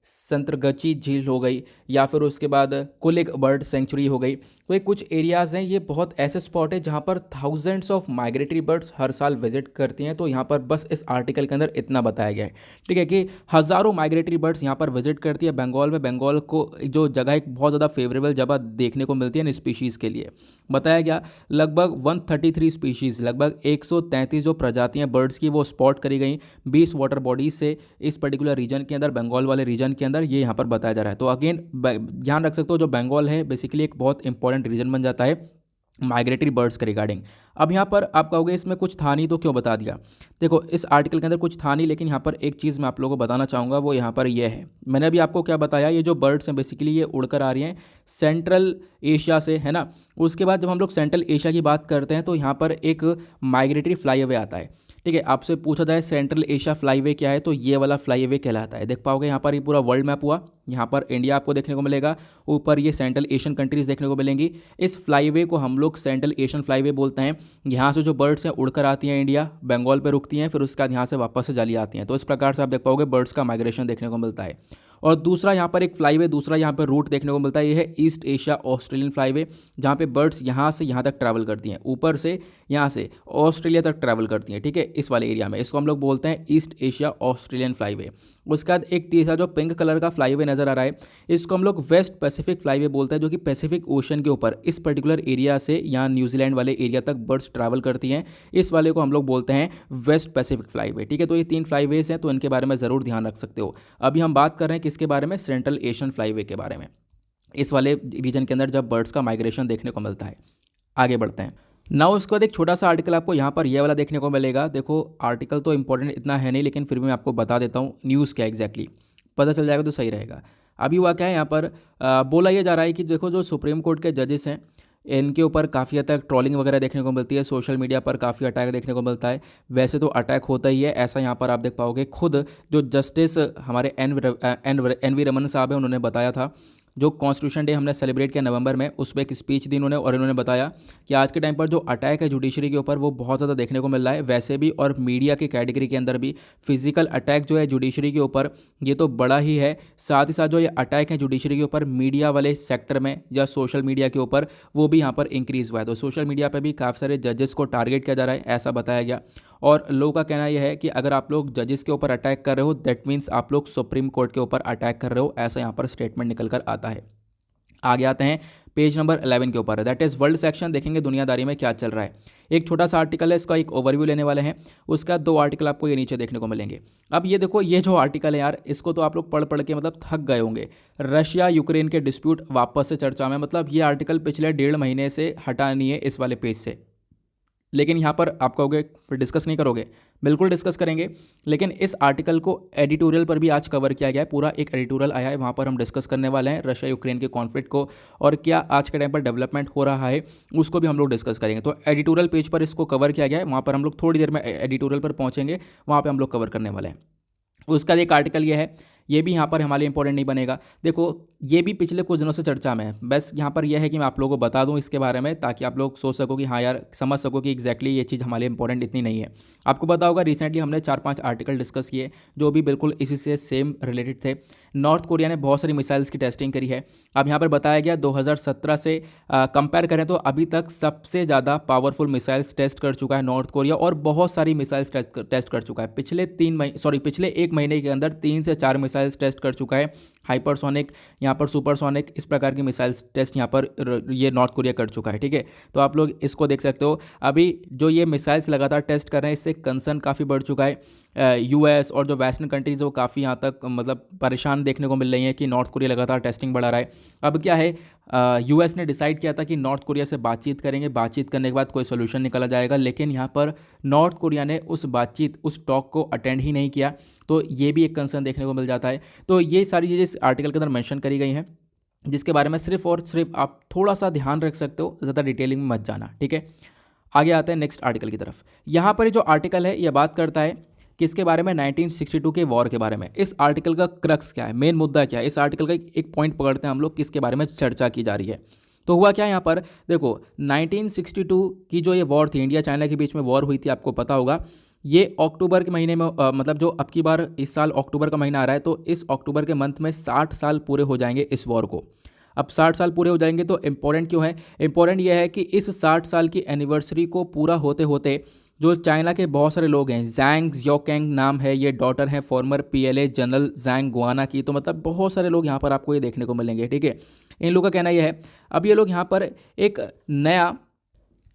संतरगची झील हो गई या फिर उसके बाद कुलिक बर्ड सेंचुरी हो गई, तो ये कुछ एरियाज़ हैं, ये बहुत ऐसे स्पॉट है जहाँ पर थाउजेंड्स ऑफ माइग्रेटरी बर्ड्स हर साल विजिट करती हैं। तो यहाँ पर बस इस आर्टिकल के अंदर इतना बताया गया है, ठीक है, कि हज़ारों माइग्रेटरी बर्ड्स यहाँ पर विजिट करती है बंगाल में। बंगाल को जो जगह एक बहुत ज़्यादा फेवरेबल जगह देखने को मिलती है इन स्पीशीज़ के लिए। बताया गया लगभग 133 स्पीशीज़, लगभग 133 जो प्रजातियाँ बर्ड्स की वो स्पॉट करी गई 20 वाटर बॉडीज से इस पर्टिकुलर रीजन के अंदर, बंगाल वाले रीजन के अंदर, ये यहाँ पर बताया जा रहा है। तो अगेन ध्यान रख सकते हो, जो बंगाल है बेसिकली एक बहुत इंपॉर्टेंट रीजन बन जाता है माइग्रेटरी बर्ड्स के रिगार्डिंग। अब यहाँ पर आप कहोगे इसमें कुछ था नहीं तो क्यों बता दिया। देखो इस आर्टिकल के अंदर कुछ था नहीं, लेकिन यहाँ पर एक चीज़ मैं आप लोगों को बताना चाहूँगा, वो यहाँ पर ये है। मैंने अभी आपको क्या बताया, ये जो बर्ड्स हैं बेसिकली ये उड़कर आ रही हैं सेंट्रल एशिया से, है ना। उसके बाद जब हम लोग सेंट्रल एशिया की बात करते हैं तो यहाँ पर एक माइग्रेटरी फ्लाईवे आता है, ठीक है। आपसे पूछा जाए सेंट्रल एशिया फ्लाईवे क्या है, तो ये वाला फ्लाईवे कहलाता है। देख पाओगे यहाँ पर ये पूरा वर्ल्ड मैप हुआ, यहाँ पर इंडिया आपको देखने को मिलेगा, ऊपर ये सेंट्रल एशियन कंट्रीज़ देखने को मिलेंगी। इस फ्लाईवे को हम लोग सेंट्रल एशियन फ्लाईवे बोलते हैं। यहाँ से जो बर्ड्स हैं उड़कर आती हैं इंडिया, बंगाल पे रुकती हैं, फिर उसके बाद यहाँ से वापस से चली आती हैं। तो इस प्रकार से आप देख पाओगे बर्ड्स का माइग्रेशन देखने को मिलता है। और दूसरा यहाँ पर एक फ्लाईवे, दूसरा यहाँ पर रूट देखने को मिलता है, ये है ईस्ट एशिया ऑस्ट्रेलियन फ्लाईवे, जहाँ पे बर्ड्स यहाँ से यहाँ तक ट्रैवल करती हैं, ऊपर से यहाँ से ऑस्ट्रेलिया तक ट्रैवल करती हैं, ठीक है। इस वाले एरिया में इसको हम लोग बोलते हैं ईस्ट एशिया ऑस्ट्रेलियन फ्लाईवे। उसके बाद एक तीसरा जो पिंक कलर का फ्लाईवे नज़र आ रहा है, इसको हम लोग वेस्ट पैसिफिक फ्लाईवे बोलते हैं, जो कि पैसिफिक ओशन के ऊपर इस पर्टिकुलर एरिया से यहाँ न्यूजीलैंड वाले एरिया तक बर्ड्स ट्रैवल करती हैं। इस वाले को हम लोग बोलते हैं वेस्ट पैसिफिक फ्लाईवे, ठीक है। तो ये 3 फ्लाईवेज हैं, तो इनके बारे में ज़रूर ध्यान रख सकते हो। अभी हम बात कर रहे हैं किसके बारे में, सेंट्रल एशियन फ्लाईवे के बारे में, इस वाले रीजन के अंदर जब बर्ड्स का माइग्रेशन देखने को मिलता है। आगे बढ़ते हैं ना। उसके बाद एक छोटा सा आर्टिकल आपको यहाँ पर ये वाला देखने को मिलेगा। देखो आर्टिकल तो इंपॉर्टेंट इतना है नहीं, लेकिन फिर भी मैं आपको बता देता हूँ न्यूज़ क्या एग्जैक्टली पता चल जाएगा तो सही रहेगा। अभी हुआ क्या है यहाँ पर, बोला ये जा रहा है कि देखो जो सुप्रीम कोर्ट के जजेस हैं इनके ऊपर काफ़ी हद तक ट्रोलिंग वगैरह देखने को मिलती है, सोशल मीडिया पर काफ़ी अटैक देखने को मिलता है। वैसे तो अटैक होता ही है, ऐसा यहाँ पर आप देख पाओगे। खुद जो जस्टिस हमारे एन वी रमन साहब हैं, उन्होंने बताया था, जो कॉन्स्टिट्यूशन डे हमने सेलिब्रेट किया नवंबर में, उस पर एक स्पीच दी उन्होंने, और इन्होंने बताया कि आज के टाइम पर जो अटैक है जुडिशरी के ऊपर वो बहुत ज़्यादा देखने को मिल रहा है वैसे भी, और मीडिया की कैटेगरी के अंदर भी फिजिकल अटैक जो है जुडिशरी के ऊपर ये तो बड़ा ही है। साथ ही साथ जो ये अटैक है जुडिशरी के ऊपर मीडिया वाले सेक्टर में या सोशल मीडिया के ऊपर, वो भी यहाँ पर इंक्रीज़ हुआ है। तो सोशल मीडिया पर भी काफ़ी सारे जजेस को टारगेट किया जा रहा है, ऐसा बताया गया। और लोगों का कहना यह है कि अगर आप लोग जजेस के ऊपर अटैक कर रहे हो, दैट मीन्स आप लोग सुप्रीम कोर्ट के ऊपर अटैक कर रहे हो, ऐसा यहाँ पर स्टेटमेंट निकल कर आता है। आगे आते हैं पेज नंबर 11 के ऊपर, दैट इज़ वर्ल्ड सेक्शन। देखेंगे दुनियादारी में क्या चल रहा है। एक छोटा सा आर्टिकल है, इसका एक ओवरव्यू लेने वाले हैं, उसका 2 आर्टिकल आपको ये नीचे देखने को मिलेंगे। अब ये देखो, ये जो आर्टिकल है यार, इसको तो आप लोग पढ़ पढ़ के मतलब थक गए होंगे। रशिया यूक्रेन के डिस्प्यूट वापस से चर्चा में, मतलब ये आर्टिकल पिछले 1.5 महीने से हटा नहीं है इस वाले पेज से। लेकिन यहाँ पर आप कहोगे फिर डिस्कस नहीं करोगे, बिल्कुल डिस्कस करेंगे। लेकिन इस आर्टिकल को एडिटोरियल पर भी आज कवर किया गया है, पूरा एक एडिटोरियल आया है, वहाँ पर हम डिस्कस करने वाले हैं रशिया यूक्रेन के कॉन्फ्लिक्ट को, और क्या आज के टाइम पर डेवलपमेंट हो रहा है उसको भी हम लोग डिस्कस करेंगे। तो एडिटोरियल पेज पर इसको कवर किया गया है, वहाँ पर हम लोग थोड़ी देर में एडिटोरियल पर पहुँचेंगे, वहाँ पर हम लोग कवर करने वाले हैं। उसका एक आर्टिकल ये है, ये भी यहाँ पर हमारे इंपॉर्टेंट नहीं बनेगा। देखो ये भी पिछले कुछ दिनों से चर्चा में है, बस यहाँ पर यह है कि मैं आप लोगों को बता दूँ इसके बारे में, ताकि आप लोग सोच सको कि हाँ यार, समझ सको कि एग्जैक्टली ये चीज़ हमारे लिए इंपॉर्टेंट इतनी नहीं है। आपको पता होगा रिसेंटली हमने 4-5 आर्टिकल डिस्कस किए जो भी बिल्कुल इसी से सेम रिलेटेड थे। नॉर्थ कोरिया ने बहुत सारी मिसाइल्स की टेस्टिंग करी है। अब यहाँ पर बताया गया 2017 से कंपेयर करें तो अभी तक सबसे ज़्यादा पावरफुल मिसाइल्स टेस्ट कर चुका है नॉर्थ कोरिया, और बहुत सारी मिसाइल्स टेस्ट कर चुका है। पिछले 1 महीने के अंदर 3 से 4 मिसाइल्स टेस्ट कर चुका है। हाइपरसोनिक, यहाँ पर सुपरसोनिक, इस प्रकार की मिसाइल्स टेस्ट यहाँ पर ये नॉर्थ कोरिया कर चुका है, ठीक है। तो आप लोग इसको देख सकते हो। अभी जो ये मिसाइल्स लगातार टेस्ट कर रहे हैं, इससे कंसर्न काफ़ी बढ़ चुका है। यूएस और जो वेस्टर्न कंट्रीज़ वो काफ़ी यहाँ तक मतलब परेशान देखने को मिल रही हैं कि नॉर्थ कोरिया लगातार टेस्टिंग बढ़ा रहा है। अब क्या है, यूएस ने डिसाइड किया था कि नॉर्थ कोरिया से बातचीत करेंगे, बातचीत करने के बाद कोई सोल्यूशन निकाला जाएगा, लेकिन यहाँ पर नॉर्थ कोरिया ने उस टॉक को अटेंड ही नहीं किया। तो ये भी एक कंसर्न देखने को मिल जाता है। तो ये सारी चीज़ें इस आर्टिकल के अंदर मेंशन करी गई हैं, जिसके बारे में सिर्फ और सिर्फ आप थोड़ा सा ध्यान रख सकते हो, ज़्यादा डिटेलिंग में मत जाना, ठीक है। आगे आते हैं नेक्स्ट आर्टिकल की तरफ। यहाँ पर जो आर्टिकल है ये बात करता है किसके बारे में, 1962 के वॉर के बारे में। इस आर्टिकल का क्रक्स क्या है, मेन मुद्दा क्या है, इस आर्टिकल का एक पॉइंट पकड़ते हैं हम लोग, किसके बारे में चर्चा की जा रही है। तो हुआ क्या यहाँ पर, देखो 1962 की जो ये वॉर थी, इंडिया चाइना के बीच में वॉर हुई थी, आपको पता होगा। ये अक्टूबर के महीने में मतलब जो अब की बार इस साल अक्टूबर का महीना आ रहा है, तो इस अक्टूबर के मंथ में 60 साल पूरे हो जाएंगे इस वॉर को। अब 60 साल पूरे हो जाएंगे तो इम्पोर्टेंट क्यों है, इम्पोर्टेंट यह है कि इस 60 साल की एनिवर्सरी को पूरा होते होते जो चाइना के बहुत सारे लोग हैं, जैंग जियोकैंग नाम है, ये डॉटर है फॉर्मर पीएलए जनरल जैंग गुआना की, तो मतलब बहुत सारे लोग यहाँ पर आपको ये देखने को मिलेंगे, ठीक है। इन लोगों का कहना यह है, अब ये लोग यहाँ पर एक नया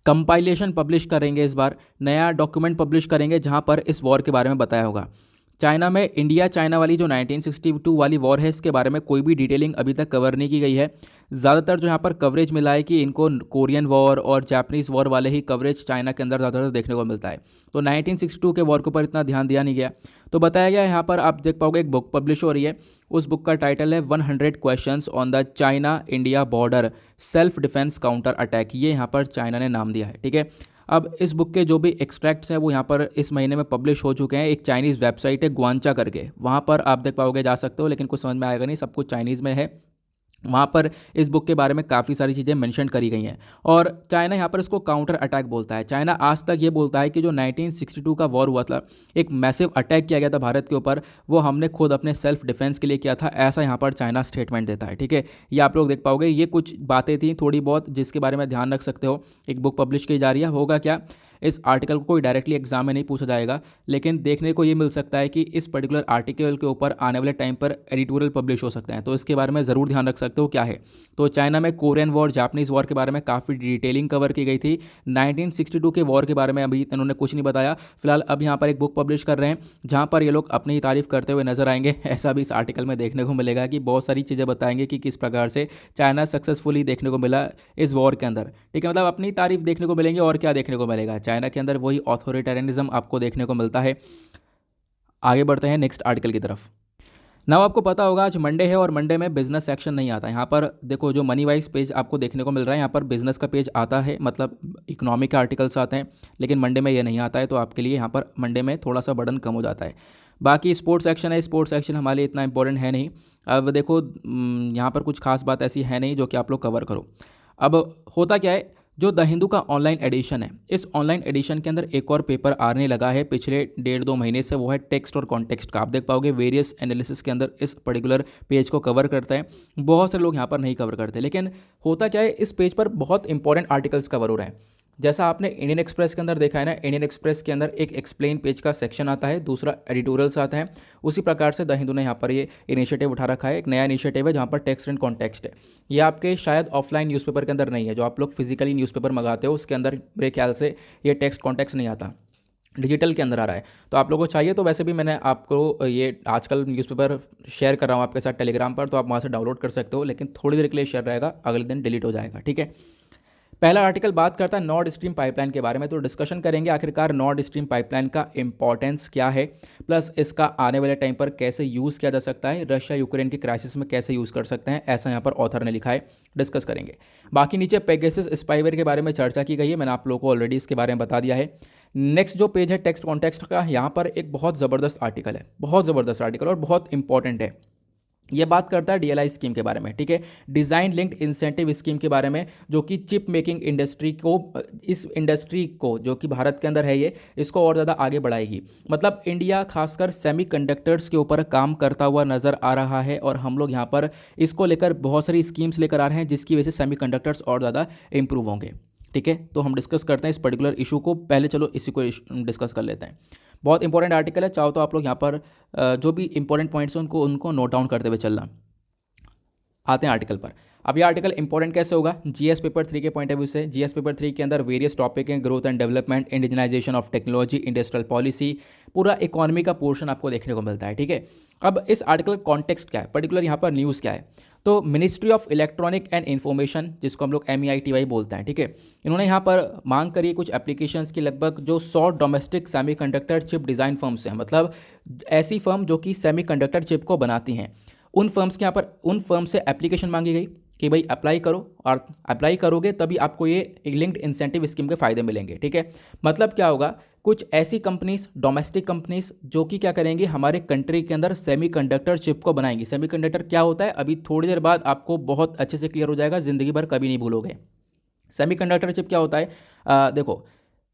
कंपाइलेशन पब्लिश करेंगे, इस बार नया डॉक्यूमेंट पब्लिश करेंगे जहाँ पर इस वॉर के बारे में बताया होगा। चाइना में इंडिया चाइना वाली जो 1962 वाली वॉर है, इसके बारे में कोई भी डिटेलिंग अभी तक कवर नहीं की गई है। ज़्यादातर जो यहाँ पर कवरेज मिला है कि इनको कोरियन वॉर और जापानीज़ वॉर वाले ही कवरेज चाइना के अंदर ज़्यादातर देखने को मिलता है। तो 1962 के वॉर के ऊपर इतना ध्यान दिया नहीं गया। तो बताया गया यहाँ पर आप देख पाओगे एक बुक पब्लिश हो रही है, उस बुक का टाइटल है 100 questions on the China India border self defence counter attack, ये यहाँ पर चाइना ने नाम दिया है, ठीक है। अब इस बुक के जो भी एक्सट्रैक्ट्स हैं वो यहाँ पर इस महीने में पब्लिश हो चुके हैं। एक चाइनीज़ वेबसाइट है ग्वांचा करके, वहाँ पर आप देख पाओगे, जा सकते हो, लेकिन कुछ समझ में आएगा नहीं, सब कुछ चाइनीज़ में है। वहाँ पर इस बुक के बारे में काफ़ी सारी चीज़ें मेंशन करी गई हैं और चाइना यहाँ पर इसको काउंटर अटैक बोलता है। चाइना आज तक ये बोलता है कि जो 1962 का वॉर हुआ था, एक मैसिव अटैक किया गया था भारत के ऊपर, वो हमने खुद अपने सेल्फ डिफेंस के लिए किया था, ऐसा यहाँ पर चाइना स्टेटमेंट देता है, ठीक है। ये आप लोग देख पाओगे, ये कुछ बातें थी थोड़ी बहुत जिसके बारे में ध्यान रख सकते हो। एक बुक पब्लिश की जा रही है, होगा क्या, इस आर्टिकल को कोई डायरेक्टली एग्जाम में नहीं पूछा जाएगा, लेकिन देखने को ये मिल सकता है कि इस पर्टिकुलर आर्टिकल के ऊपर आने वाले टाइम पर एडिटोरियल पब्लिश हो सकते हैं, तो इसके बारे में ज़रूर ध्यान रख सकते हो क्या है। तो चाइना में कोरियन वॉर जापानीज़ वॉर के बारे में काफ़ी डिटेलिंग कवर की गई थी। 1962 के वॉर के बारे में अभी इन्होंने कुछ नहीं बताया फिलहाल। अब यहाँ पर एक बुक पब्लिश कर रहे हैं जहाँ पर ये लोग अपनी ही तारीफ करते हुए नजर आएंगे, ऐसा भी इस आर्टिकल में देखने को मिलेगा कि बहुत सारी चीज़ें बताएंगे कि किस प्रकार से चाइना सक्सेसफुली देखने को मिला इस वॉर के अंदर, ठीक है। मतलब अपनी तारीफ देखने को मिलेंगे और क्या देखने को मिलेगा, चाइना के अंदर वही ऑथोरिटेरियनिज्म आपको देखने को मिलता है। आगे बढ़ते हैं नेक्स्ट आर्टिकल की तरफ। नाउ आपको पता होगा आज मंडे है और मंडे में बिजनेस सेक्शन नहीं आता। यहाँ पर देखो जो मनी वाइज पेज आपको देखने को मिल रहा है, यहाँ पर बिजनेस का पेज आता है, मतलब इकोनॉमिक के आर्टिकल्स आते हैं, लेकिन मंडे में ये नहीं आता है, तो आपके लिए यहाँ पर मंडे में थोड़ा सा बर्डन कम हो जाता है। बाकी स्पोर्ट्स सेक्शन है, स्पोर्ट्स सेक्शन हमारे लिए इतना इंपॉर्टेंट है नहीं। अब देखो यहाँ पर कुछ खास बात ऐसी है नहीं जो कि आप लोग कवर करो। अब होता क्या है, जो द हिंदू का ऑनलाइन एडिशन है, इस ऑनलाइन एडिशन के अंदर एक और पेपर आने लगा है पिछले 1.5-2 महीने से, वो है टेक्स्ट और कॉन्टेक्स्ट का। आप देख पाओगे वेरियस एनालिसिस के अंदर इस पर्टिकुलर पेज को कवर करते हैं, बहुत से लोग यहाँ पर नहीं कवर करते, लेकिन होता क्या है, इस पेज पर बहुत इंपॉर्टेंट आर्टिकल्स कवर हो रहे हैं। जैसा आपने इंडियन एक्सप्रेस के अंदर देखा है ना, इंडियन एक्सप्रेस के अंदर एक एक्सप्लेन पेज का सेक्शन आता है, दूसरा एडिटोरियल्स आता है, उसी प्रकार से द हिंदू ने यहाँ पर ये इनिशिएटिव उठा रखा है। एक नया इनिशिएटिव है जहाँ पर टेक्स्ट एंड कॉन्टेक्स्ट है। ये आपके शायद ऑफलाइन न्यूज़पेपर के अंदर नहीं है, जो आप लोग फिजिकली न्यूज़पेपर मंगाते हो उसके अंदर मेरे ख्याल से ये टेक्स्ट कॉन्टेक्स्ट नहीं आता, डिजिटल के अंदर आ रहा है। तो आप लोगों को चाहिए तो वैसे भी मैंने आपको ये आजकल न्यूज़पेपर शेयर कर रहा हूँ आपके साथ टेलीग्राम पर, तो आप वहाँ से डाउनलोड कर सकते हो, लेकिन थोड़ी देर के लिए शेयर रहेगा, अगले दिन डिलीट हो जाएगा, ठीक है। पहला आर्टिकल बात करता है नॉर्थ स्ट्रीम पाइपलाइन के बारे में, तो डिस्कशन करेंगे आखिरकार नॉर्थ स्ट्रीम पाइपलाइन का इंपॉर्टेंस क्या है, प्लस इसका आने वाले टाइम पर कैसे यूज़ किया जा सकता है, रशिया यूक्रेन की क्राइसिस में कैसे यूज़ कर सकते हैं, ऐसा यहाँ पर ऑथर ने लिखा है, डिस्कस करेंगे। बाकी नीचे पेगासस स्पाईवेयर के बारे में चर्चा की गई है, मैंने आप लोगों को ऑलरेडी इसके बारे में बता दिया है। नेक्स्ट जो पेज है टेक्स्ट कॉन्टेक्स्ट का, यहाँ पर एक बहुत ज़बरदस्त आर्टिकल है, बहुत ज़बरदस्त आर्टिकल और बहुत इंपॉर्टेंट है। ये बात करता है डीएलआई स्कीम के बारे में, ठीक है, डिज़ाइन लिंक्ड इंसेंटिव स्कीम के बारे में, जो कि चिप मेकिंग इंडस्ट्री को, इस इंडस्ट्री को जो कि भारत के अंदर है ये, इसको और ज़्यादा आगे बढ़ाएगी। मतलब इंडिया खासकर सेमीकंडक्टर्स के ऊपर काम करता हुआ नज़र आ रहा है और हम लोग यहाँ पर इसको लेकर बहुत सारी स्कीम्स लेकर आ रहे हैं जिसकी वजह से सेमीकंडक्टर्स और ज़्यादा इंप्रूव होंगे, ठीक है। तो हम डिस्कस करते हैं इस पर्टिकुलर इशू को, पहले चलो इसी को डिस्कस कर लेते हैं। बहुत इंपॉर्टेंट आर्टिकल है, चाहो तो आप लोग यहाँ पर जो भी इंपॉर्टेंट पॉइंट्स हैं उनको नोट डाउन करते हुए चलना। आते हैं आर्टिकल पर। अब ये आर्टिकल इंपॉर्टेंट कैसे होगा, जीएस पेपर 3 के पॉइंट ऑफ व्यू से। जीएस पेपर 3 के अंदर वेरियस टॉपिक हैं, growth and development, indigenisation of technology, industrial policy, पूरा इकोनॉमी का पोर्शन आपको देखने को मिलता है, ठीक है। अब इस आर्टिकल कॉन्टेक्स्ट क्या है, पर्टिकुलर यहाँ पर न्यूज़ क्या है, तो ministry of electronic and information, जिसको हम लोग MEITY बोलते हैं, ठीक है, इन्होंने यहाँ पर मांग करी कुछ एप्लीकेशंस की, लगभग जो 100 domestic semiconductor chip design firms हैं, मतलब ऐसी फर्म जो कि सेमीकंडक्टर चिप को बनाती हैं, उन फर्म्स के यहाँ पर, उन फर्म से एप्लीकेशन मांगी गई कि भाई अप्लाई करो, और अप्लाई करोगे तभी आपको ये लिंक्ड इंसेंटिव स्कीम के फ़ायदे मिलेंगे, ठीक है। मतलब क्या होगा, कुछ ऐसी कंपनीज, डोमेस्टिक कंपनीज, जो कि क्या करेंगी, हमारे कंट्री के अंदर सेमीकंडक्टर चिप को बनाएंगी। सेमीकंडक्टर क्या होता है, अभी थोड़ी देर बाद आपको बहुत अच्छे से क्लियर हो जाएगा, ज़िंदगी भर कभी नहीं भूलोगे। सेमीकंडक्टर चिप क्या होता है, देखो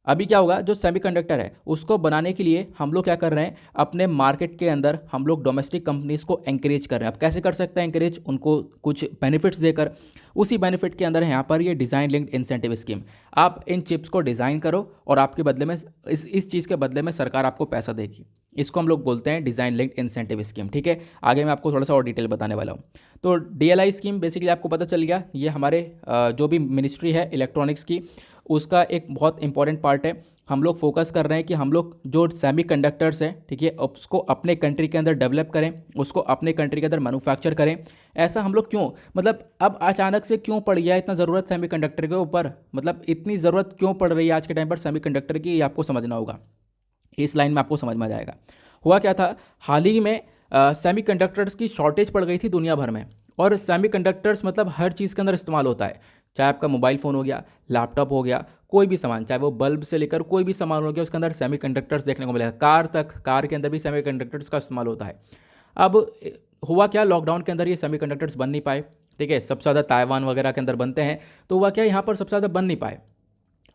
अभी क्या होगा, जो सेमीकंडक्टर है उसको बनाने के लिए हम लोग क्या कर रहे हैं, अपने मार्केट के अंदर हम लोग डोमेस्टिक कंपनीज को एंकरेज कर रहे हैं। अब कैसे कर सकते हैं एंकरेज, उनको कुछ बेनिफिट्स देकर। उसी बेनिफिट के अंदर है यहाँ पर ये डिज़ाइन लिंक्ड इंसेंटिव स्कीम। आप इन चिप्स को डिज़ाइन करो और आपके बदले में इस चीज़ के बदले में सरकार आपको पैसा देगी। इसको हम लोग बोलते हैं डिज़ाइन लिंक्ड इंसेंटिव स्कीम। ठीक है, आगे मैं आपको थोड़ा सा और डिटेल बताने वाला हूँ। तो डीएलआई स्कीम बेसिकली आपको पता चल गया, ये हमारे जो भी मिनिस्ट्री है इलेक्ट्रॉनिक्स की, उसका एक बहुत इंपॉर्टेंट पार्ट है। हम लोग फोकस कर रहे हैं कि हम लोग जो सेमी कंडक्टर्स हैं, ठीक है, उसको अपने कंट्री के अंदर डेवलप करें, उसको अपने कंट्री के अंदर मैन्युफैक्चर करें। ऐसा हम लोग क्यों, मतलब अब अचानक से क्यों पड़ गया इतना ज़रूरत सेमी कंडक्टर के ऊपर, मतलब इतनी ज़रूरत क्यों पड़ रही है आज के टाइम पर सेमी कंडक्टर की, ये आपको समझना होगा। इस लाइन में आपको समझ में आ जाएगा। हुआ क्या था, हाल ही में सेमी कंडक्टर्स की शॉर्टेज पड़ गई थी दुनिया भर में। और सेमी कंडक्टर्स मतलब हर चीज़ के अंदर इस्तेमाल होता है, चाहे आपका मोबाइल फ़ोन हो गया, लैपटॉप हो गया, कोई भी सामान, चाहे वो बल्ब से लेकर कोई भी सामान हो गया, उसके अंदर सेमी कंडक्टर्स देखने को मिलेगा। कार तक, कार के अंदर भी सेमी कंडक्टर्स का इस्तेमाल होता है। अब हुआ क्या, लॉकडाउन के अंदर ये सेमी कंडक्टर्स बन नहीं पाए। ठीक है, सबसे ज़्यादा ताइवान वगैरह के अंदर बनते हैं, तो हुआ क्या, यहाँ पर सबसे ज़्यादा बन नहीं पाए।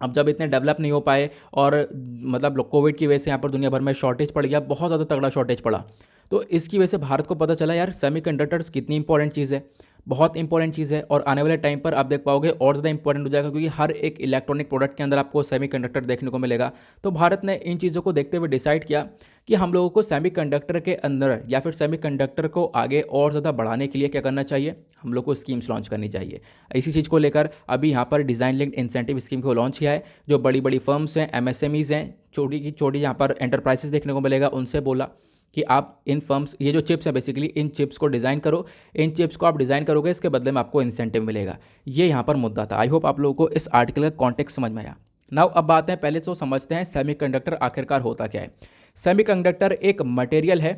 अब जब इतने डेवलप नहीं हो पाए और मतलब कोविड की वजह से यहाँ पर दुनिया भर में शॉर्टेज पड़ गया, बहुत ज़्यादा तगड़ा शॉर्टेज पड़ा। तो इसकी वजह से भारत को पता चला यार सेमीकंडक्टर्स कितनी इंपॉर्टेंट चीज़ है, बहुत इंपॉर्टेंट चीज़ है। और आने वाले टाइम पर आप देख पाओगे और ज़्यादा इंपॉर्टेंट हो जाएगा, क्योंकि हर एक इलेक्ट्रॉनिक प्रोडक्ट के अंदर आपको सेमीकंडक्टर देखने को मिलेगा। तो भारत ने इन चीज़ों को देखते हुए डिसाइड किया कि हम लोगों को सेमीकंडक्टर के अंदर या फिर सेमीकंडक्टर को आगे और ज़्यादा बढ़ाने के लिए क्या करना चाहिए, हम लोग को स्कीम्स लॉन्च करनी चाहिए। इसी चीज़ को लेकर अभी यहाँ पर डिज़ाइन लिंक्ड इंसेंटिव स्कीम को लॉन्च किया है। जो बड़ी बड़ी फर्म्स हैं, एमएसएमईज़ हैं, छोटी की छोटी यहाँ पर एंटरप्राइजेस देखने को मिलेगा, उनसे बोला कि आप इन फर्म्स, ये जो चिप्स है बेसिकली, इन चिप्स को डिज़ाइन करो। इन चिप्स को आप डिज़ाइन करोगे, इसके बदले में आपको इंसेंटिव मिलेगा। ये यहाँ पर मुद्दा था। आई होप आप लोगों को इस आर्टिकल का कॉन्टेक्स्ट समझ में आया। नाउ अब बात है, पहले तो समझते हैं सेमीकंडक्टर आखिरकार होता क्या है। सेमीकंडक्टर एक मटेरियल है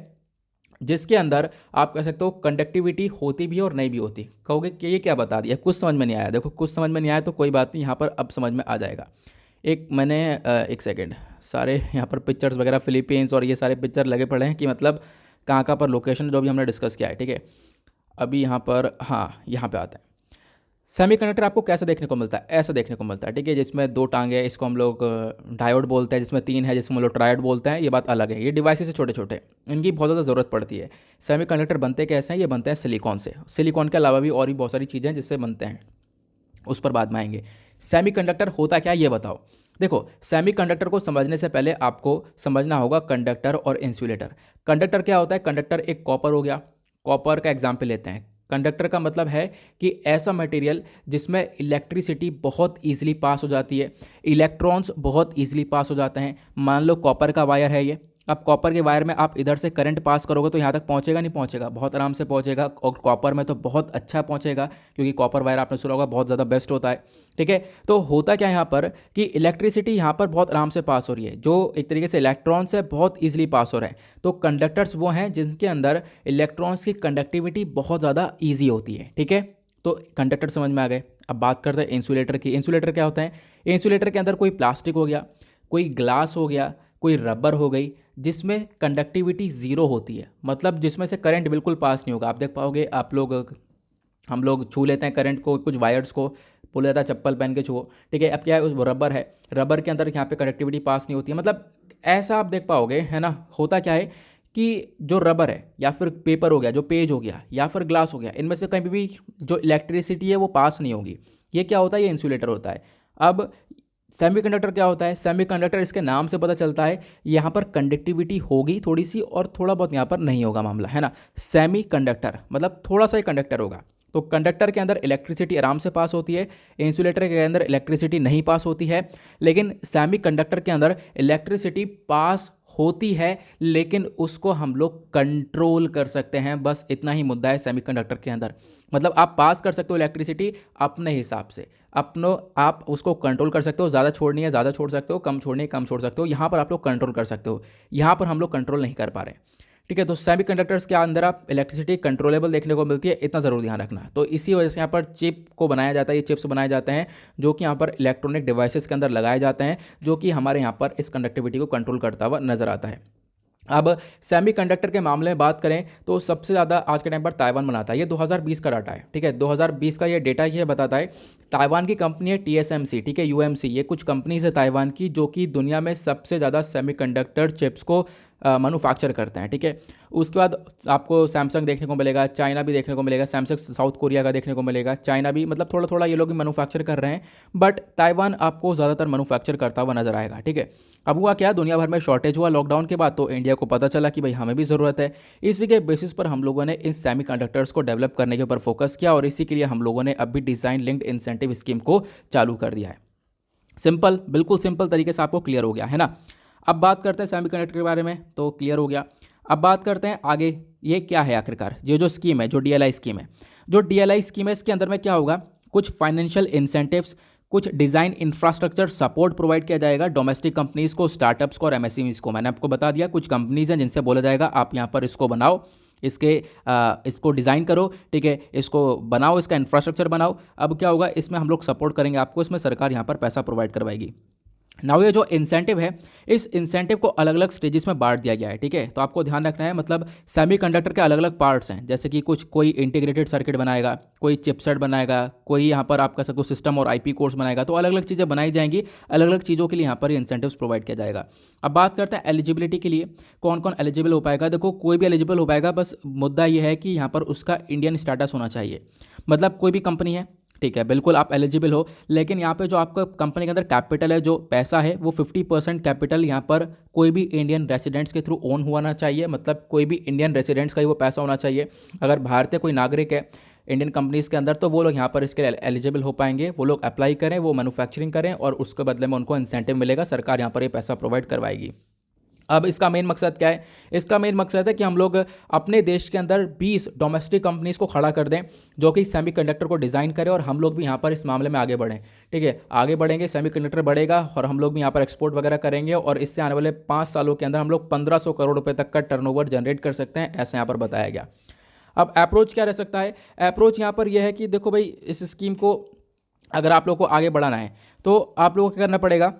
जिसके अंदर आप कह सकते हो कंडक्टिविटी होती भी है और नहीं भी होती। कहोगे कि ये क्या बता दिया, कुछ समझ में नहीं आया। देखो कुछ समझ में नहीं आया तो कोई बात नहीं, यहाँ पर अब समझ में आ जाएगा। एक सेकेंड, सारे यहाँ पर पिक्चर्स वगैरह फिलीपींस और ये सारे पिक्चर लगे पड़े हैं कि मतलब कहाँ कहाँ पर लोकेशन जो भी हमने डिस्कस किया है। ठीक है, अभी यहाँ पर, हाँ यहाँ पे आता है। सेमीकंडक्टर आपको कैसे देखने को मिलता है, ऐसा देखने को मिलता है। ठीक है, जिसमें दो टांगे, इसको हम लोग डायोड बोलते हैं, जिसमें तीन है, जिसको हम लोग ट्रायड बोलते हैं। ये बात अलग है, ये डिवाइसेस से छोटे छोटे, इनकी बहुत ज़्यादा ज़रूरत पड़ती है। सेमीकंडक्टर बनते कैसे हैं, ये बनते हैं सिलिकॉन से। सिलिकॉन के अलावा भी और भी बहुत सारी चीज़ें जिससे बनते हैं, उस पर बाद में आएंगे। सेमीकंडक्टर होता क्या, ये बताओ। देखो, सेमीकंडक्टर को समझने से पहले आपको समझना होगा कंडक्टर और इंसुलेटर। कंडक्टर क्या होता है, कंडक्टर एक कॉपर हो गया। कॉपर का एग्जाम्पल लेते हैं। कंडक्टर का मतलब है कि ऐसा मटेरियल जिसमें इलेक्ट्रिसिटी बहुत ईजिली पास हो जाती है, इलेक्ट्रॉन्स बहुत ईजिली पास हो जाते हैं। मान लो कॉपर का वायर है ये, अब कॉपर के वायर में आप इधर से करंट पास करोगे तो यहाँ तक पहुँचेगा, नहीं पहुँचेगा, बहुत आराम से पहुँचेगा। और कॉपर में तो बहुत अच्छा पहुँचेगा, क्योंकि कॉपर वायर आपने सुना होगा बहुत ज़्यादा बेस्ट होता है। ठीक है, तो होता क्या है यहाँ पर कि इलेक्ट्रिसिटी यहाँ पर बहुत आराम से पास हो रही है, जो एक तरीके से इलेक्ट्रॉन्स है बहुत ईजिली पास हो रहे हैं। तो कंडक्टर्स वो हैं जिनके अंदर इलेक्ट्रॉन्स की कंडक्टिविटी बहुत ज़्यादा ईजी होती है। ठीक है, तो कंडक्टर समझ में आ गए। अब बात करते हैं इंसुलेटर की। इंसुलेटर क्या होता है, इंसुलेटर के अंदर कोई प्लास्टिक हो गया, कोई ग्लास हो गया, कोई रबर हो गई, जिसमें कंडक्टिविटी ज़ीरो होती है, मतलब जिसमें से करंट बिल्कुल पास नहीं होगा। आप देख पाओगे, हम लोग छू लेते हैं करंट को, कुछ वायर्स को, बोला जाता है चप्पल पहन के छुओ। ठीक है, अब क्या है, वो रबर है, रबर के अंदर यहाँ पे कंडक्टिविटी पास नहीं होती है, मतलब ऐसा आप देख पाओगे, है ना। होता क्या है कि जो रबर है या फिर पेपर हो गया, जो पेज हो गया या फिर ग्लास हो गया, इनमें से कहीं भी जो इलेक्ट्रिसिटी है वो पास नहीं होगी। ये क्या होता है, ये इंसुलेटर होता है। अब सेमीकंडक्टर क्या होता है, सेमीकंडक्टर इसके नाम से पता चलता है, यहाँ पर कंडक्टिविटी होगी थोड़ी सी और थोड़ा बहुत यहाँ पर नहीं होगा मामला, है ना। सेमीकंडक्टर मतलब थोड़ा सा ही कंडक्टर होगा। तो कंडक्टर के अंदर इलेक्ट्रिसिटी आराम से पास होती है, इंसुलेटर के अंदर इलेक्ट्रिसिटी नहीं पास होती है। लेकिन सेमीकंडक्टर के अंदर इलेक्ट्रिसिटी पास होती है, लेकिन उसको हम लोग कंट्रोल कर सकते हैं। बस इतना ही मुद्दा है सेमीकंडक्टर के अंदर। मतलब आप पास कर सकते हो इलेक्ट्रिसिटी अपने हिसाब से, आप उसको कंट्रोल कर सकते हो। ज़्यादा छोड़नी है ज़्यादा छोड़ सकते हो, कम छोड़नी है कम छोड़ सकते हो। यहाँ पर आप लोग कंट्रोल कर सकते हो, यहाँ पर हम लोग कंट्रोल नहीं कर पा रहे। ठीक है। तो सेमीकंडक्टर्स के अंदर आप इलेक्ट्रिसिटी कंट्रोलेबल देखने को मिलती है, इतना ज़रूर ध्यान रखना। तो इसी वजह से यहाँ पर चिप को बनाया जाता है, ये चिप्स बनाए जाते हैं जो कि यहाँ पर इलेक्ट्रॉनिक डिवाइसेस के अंदर लगाए जाते हैं, जो कि हमारे यहाँ पर इस कंडक्टिविटी को कंट्रोल करता हुआ नजर आता है। अब सेमीकंडक्टर के मामले में बात करें तो सबसे ज़्यादा आज के टाइम पर ताइवान बनाता है। ये 2020 का डाटा है, ठीक है। 2020 का ये डेटा ये बताता है, ताइवान की कंपनी है TSMC, ठीक है, UMC, ये कुछ कंपनीज है ताइवान की जो कि दुनिया में सबसे ज़्यादा सेमीकंडक्टर चिप्स को मैन्युफैक्चर करते हैं, ठीक है। उसके बाद आपको सैमसंग देखने को मिलेगा, चाइना भी देखने को मिलेगा, सैमसंग साउथ कोरिया का देखने को मिलेगा, चाइना भी, मतलब थोड़ा थोड़ा ये लोग भी मैन्युफैक्चर कर रहे हैं, बट ताइवान आपको ज़्यादातर मैन्युफैक्चर करता हुआ नजर आएगा, ठीक है। अब हुआ क्या, दुनिया भर में शॉर्टेज हुआ लॉकडाउन के बाद, तो इंडिया को पता चला कि भाई हमें भी ज़रूरत है। इसी के बेसिस पर हम लोगों ने इन सेमीकंडक्टर्स को डेवलप करने के ऊपर फोकस किया और इसी के लिए हम लोगों ने अभी डिज़ाइन लिंक्ड इंसेंटिव स्कीम को चालू कर दिया है। सिंपल, बिल्कुल सिंपल तरीके से आपको क्लियर हो गया है ना। अब बात करते हैं सेमीकंडक्टर के बारे में, तो क्लियर हो गया। अब बात करते हैं आगे, ये क्या है आखिरकार, ये जो स्कीम है, जो DLI स्कीम है, जो DLI स्कीम है इसके अंदर में क्या होगा, कुछ फाइनेंशियल इंसेंटिव्स, कुछ डिज़ाइन इंफ्रास्ट्रक्चर सपोर्ट प्रोवाइड किया जाएगा डोमेस्टिक कंपनीज़ को, स्टार्टअप्स को और MSMEs को। मैंने आपको बता दिया कुछ कंपनीज़ हैं जिनसे बोला जाएगा आप यहाँ पर इसको बनाओ, इसको डिज़ाइन करो, ठीक है, इसको बनाओ, इसका इंफ्रास्ट्रक्चर बनाओ। अब क्या होगा, इसमें हम लोग सपोर्ट करेंगे आपको, इसमें सरकार यहाँ पर पैसा प्रोवाइड करवाएगी। नाउ ये जो इंसेंटिव है, इस इंसेंटिव को अलग अलग स्टेजेस में बांट दिया गया है, ठीक है। तो आपको ध्यान रखना है, मतलब सेमीकंडक्टर के अलग अलग पार्ट्स हैं, जैसे कि कोई इंटीग्रेटेड सर्किट बनाएगा, कोई चिपसेट बनाएगा, कोई यहाँ पर आपका सब कुछ सिस्टम और IP कोर्स बनाएगा, तो अलग अलग चीज़ें बनाई जाएंगी, अलग अलग चीज़ों के लिए यहाँ पर इंसेंटिव्स प्रोवाइड किया जाएगा। अब बात करते हैं एलिजिबिलिटी के लिए, कौन कौन एलिजिबल हो पाएगा। देखो कोई भी एलिजिबल हो पाएगा, बस मुद्दा ये है कि यहाँ पर उसका इंडियन स्टेटस होना चाहिए। मतलब कोई भी कंपनी है, ठीक है, बिल्कुल आप एलिजिबल हो, लेकिन यहाँ पे जो आपका कंपनी के अंदर कैपिटल है, जो पैसा है, वो 50% कैपिटल यहाँ पर कोई भी इंडियन रेसिडेंट्स के थ्रू ओन होना चाहिए। मतलब कोई भी इंडियन रेसिडेंट्स का ही वो पैसा होना चाहिए। अगर भारतीय कोई नागरिक है इंडियन कंपनीज़ के अंदर, तो वो लोग यहाँ पर इसके लिए एलिजिबल हो पाएंगे। वो लोग अप्लाई करें, वो मैन्युफैक्चरिंग करें और उसके बदले में उनको इंसेंटिव मिलेगा, सरकार यहाँ पर ये पैसा प्रोवाइड करवाएगी। अब इसका मेन मकसद क्या है, इसका मेन मकसद है कि हम लोग अपने देश के अंदर 20 डोमेस्टिक कंपनीज़ को खड़ा कर दें जो कि सेमीकंडक्टर को डिज़ाइन करें, और हम लोग भी यहाँ पर इस मामले में आगे बढ़ें, ठीक है। आगे बढ़ेंगे, सेमीकंडक्टर बढ़ेगा और हम लोग भी यहाँ पर एक्सपोर्ट वगैरह करेंगे, और इससे आने वाले 5 सालों के अंदर हम लोग 1500 करोड़ रुपये तक का टर्नओवर जनरेट कर सकते हैं, ऐसा यहाँ पर बताया गया। अब अप्रोच क्या रह सकता है, अप्रोच यहाँ पर यह है कि देखो भाई, इस स्कीम को अगर आप लोग को आगे बढ़ाना है तो आप लोगों को क्या करना पड़ेगा,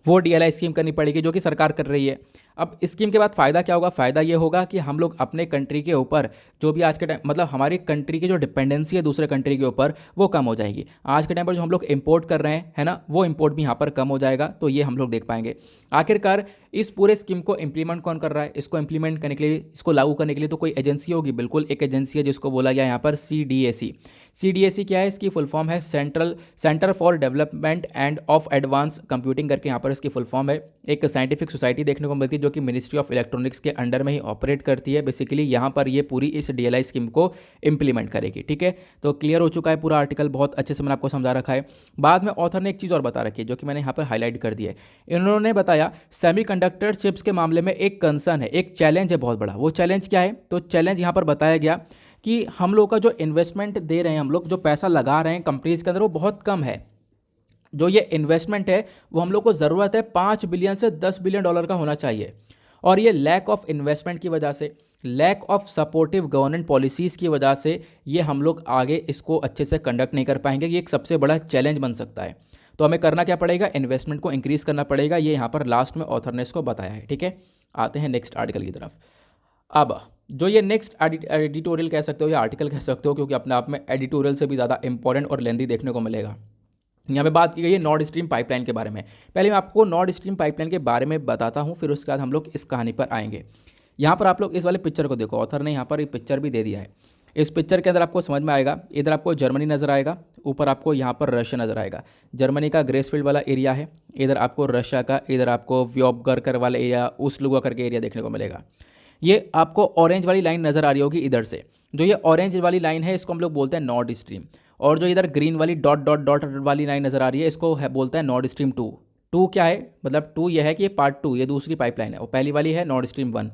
वो DLI स्कीम करनी पड़ेगी जो कि सरकार कर रही है। अब स्कीम के बाद फ़ायदा क्या होगा, फ़ायदा ये होगा कि हम लोग अपने कंट्री के ऊपर जो भी आज के टाइम, मतलब हमारी कंट्री की जो डिपेंडेंसी है दूसरे कंट्री के ऊपर, वो कम हो जाएगी। आज के टाइम पर जो हम लोग इंपोर्ट कर रहे हैं, है ना, वो इंपोर्ट भी यहाँ पर कम हो जाएगा, तो ये हम लोग देख पाएंगे। आखिरकार इस पूरे स्कीम को इंप्लीमेंट कौन कर रहा है, इसको इंप्लीमेंट करने के लिए, इसको लागू करने के लिए तो कोई एजेंसी होगी, बिल्कुल एक एजेंसी है जिसको बोला गया यहाँ पर CDAC। CDAC क्या है, इसकी फुल फॉर्म है centre for development end of advance computing करके यहाँ पर इसकी फुल फॉर्म है। एक साइंटिफिक सोसाइटी देखने को मिलती है जो कि मिनिस्ट्री ऑफ इलेक्ट्रॉनिक्स के अंडर में ही ऑपरेट करती है। बेसिकली यहाँ पर ये पूरी इस DLI स्कीम को इंप्लीमेंट करेगी, ठीक है। तो क्लियर हो चुका है पूरा आर्टिकल, बहुत अच्छे से मैंने आपको समझा रखा है। बाद में ऑथर ने एक चीज़ और बता रखी है जो कि मैंने यहाँ पर हाईलाइट कर दी है। इन्होंने बताया सेमीकंडक्टर चिप्स के मामले में एक कंसर्न है, एक चैलेंज है बहुत बड़ा। वो चैलेंज क्या है, तो चैलेंज यहाँ पर बताया गया कि हम लोग का जो इन्वेस्टमेंट दे रहे हैं, हम लोग जो पैसा लगा रहे हैं कंपनीज के अंदर, वो बहुत कम है। जो ये इन्वेस्टमेंट है वो हम लोग को ज़रूरत है 5 बिलियन से 10 बिलियन डॉलर का होना चाहिए, और ये लैक ऑफ इन्वेस्टमेंट की वजह से, lack of supportive government policies की वजह से ये हम लोग आगे इसको अच्छे से कंडक्ट नहीं कर पाएंगे। ये एक सबसे बड़ा चैलेंज बन सकता है। तो हमें करना क्या पड़ेगा, इन्वेस्टमेंट को इंक्रीज़ करना पड़ेगा। ये यहाँ पर लास्ट में ऑथर ने इसको बताया है, ठीक है। आते हैं नेक्स्ट आर्टिकल की तरफ। अब जो ये नेक्स्ट एडिटोरियल कह सकते हो या आर्टिकल कह सकते हो, क्योंकि अपने आप में एडिटोरियल से भी ज़्यादा इंपॉर्टेंट और लेंदी देखने को मिलेगा। यहाँ पे बात की गई है नॉर्ड स्ट्रीम पाइपलाइन के बारे में। पहले मैं आपको नॉर्ड स्ट्रीम पाइपलाइन के बारे में बताता हूँ, फिर उसके बाद हम लोग इस कहानी पर आएंगे। यहाँ पर आप लोग इस वाले पिक्चर को देखो, ऑथर ने यहाँ पर एक पिक्चर भी दे दिया है। इस पिक्चर के अंदर आपको समझ में आएगा, इधर आपको जर्मनी नज़र आएगा, ऊपर आपको यहाँ पर रशिया नज़र आएगा। जर्मनी का ग्रेसफील्ड वाला एरिया है, इधर आपको रशिया का, इधर आपको व्योबगर्कर वाला एरिया, उस्लुगा करके एरिया देखने को मिलेगा। ये आपको ऑरेंज वाली लाइन नज़र आ रही होगी इधर से, जो ये ऑरेंज वाली लाइन है इसको हम लोग बोलते हैं नॉर्ड स्ट्रीम, और जो इधर ग्रीन वाली डॉट डॉट डॉट वाली लाइन नज़र आ रही है इसको बोलते हैं नॉर्ड स्ट्रीम 2। 2 क्या है, मतलब 2 ये है कि ये पार्ट 2, ये दूसरी पाइपलाइन है, और पहली वाली है नॉर्ड स्ट्रीम 1।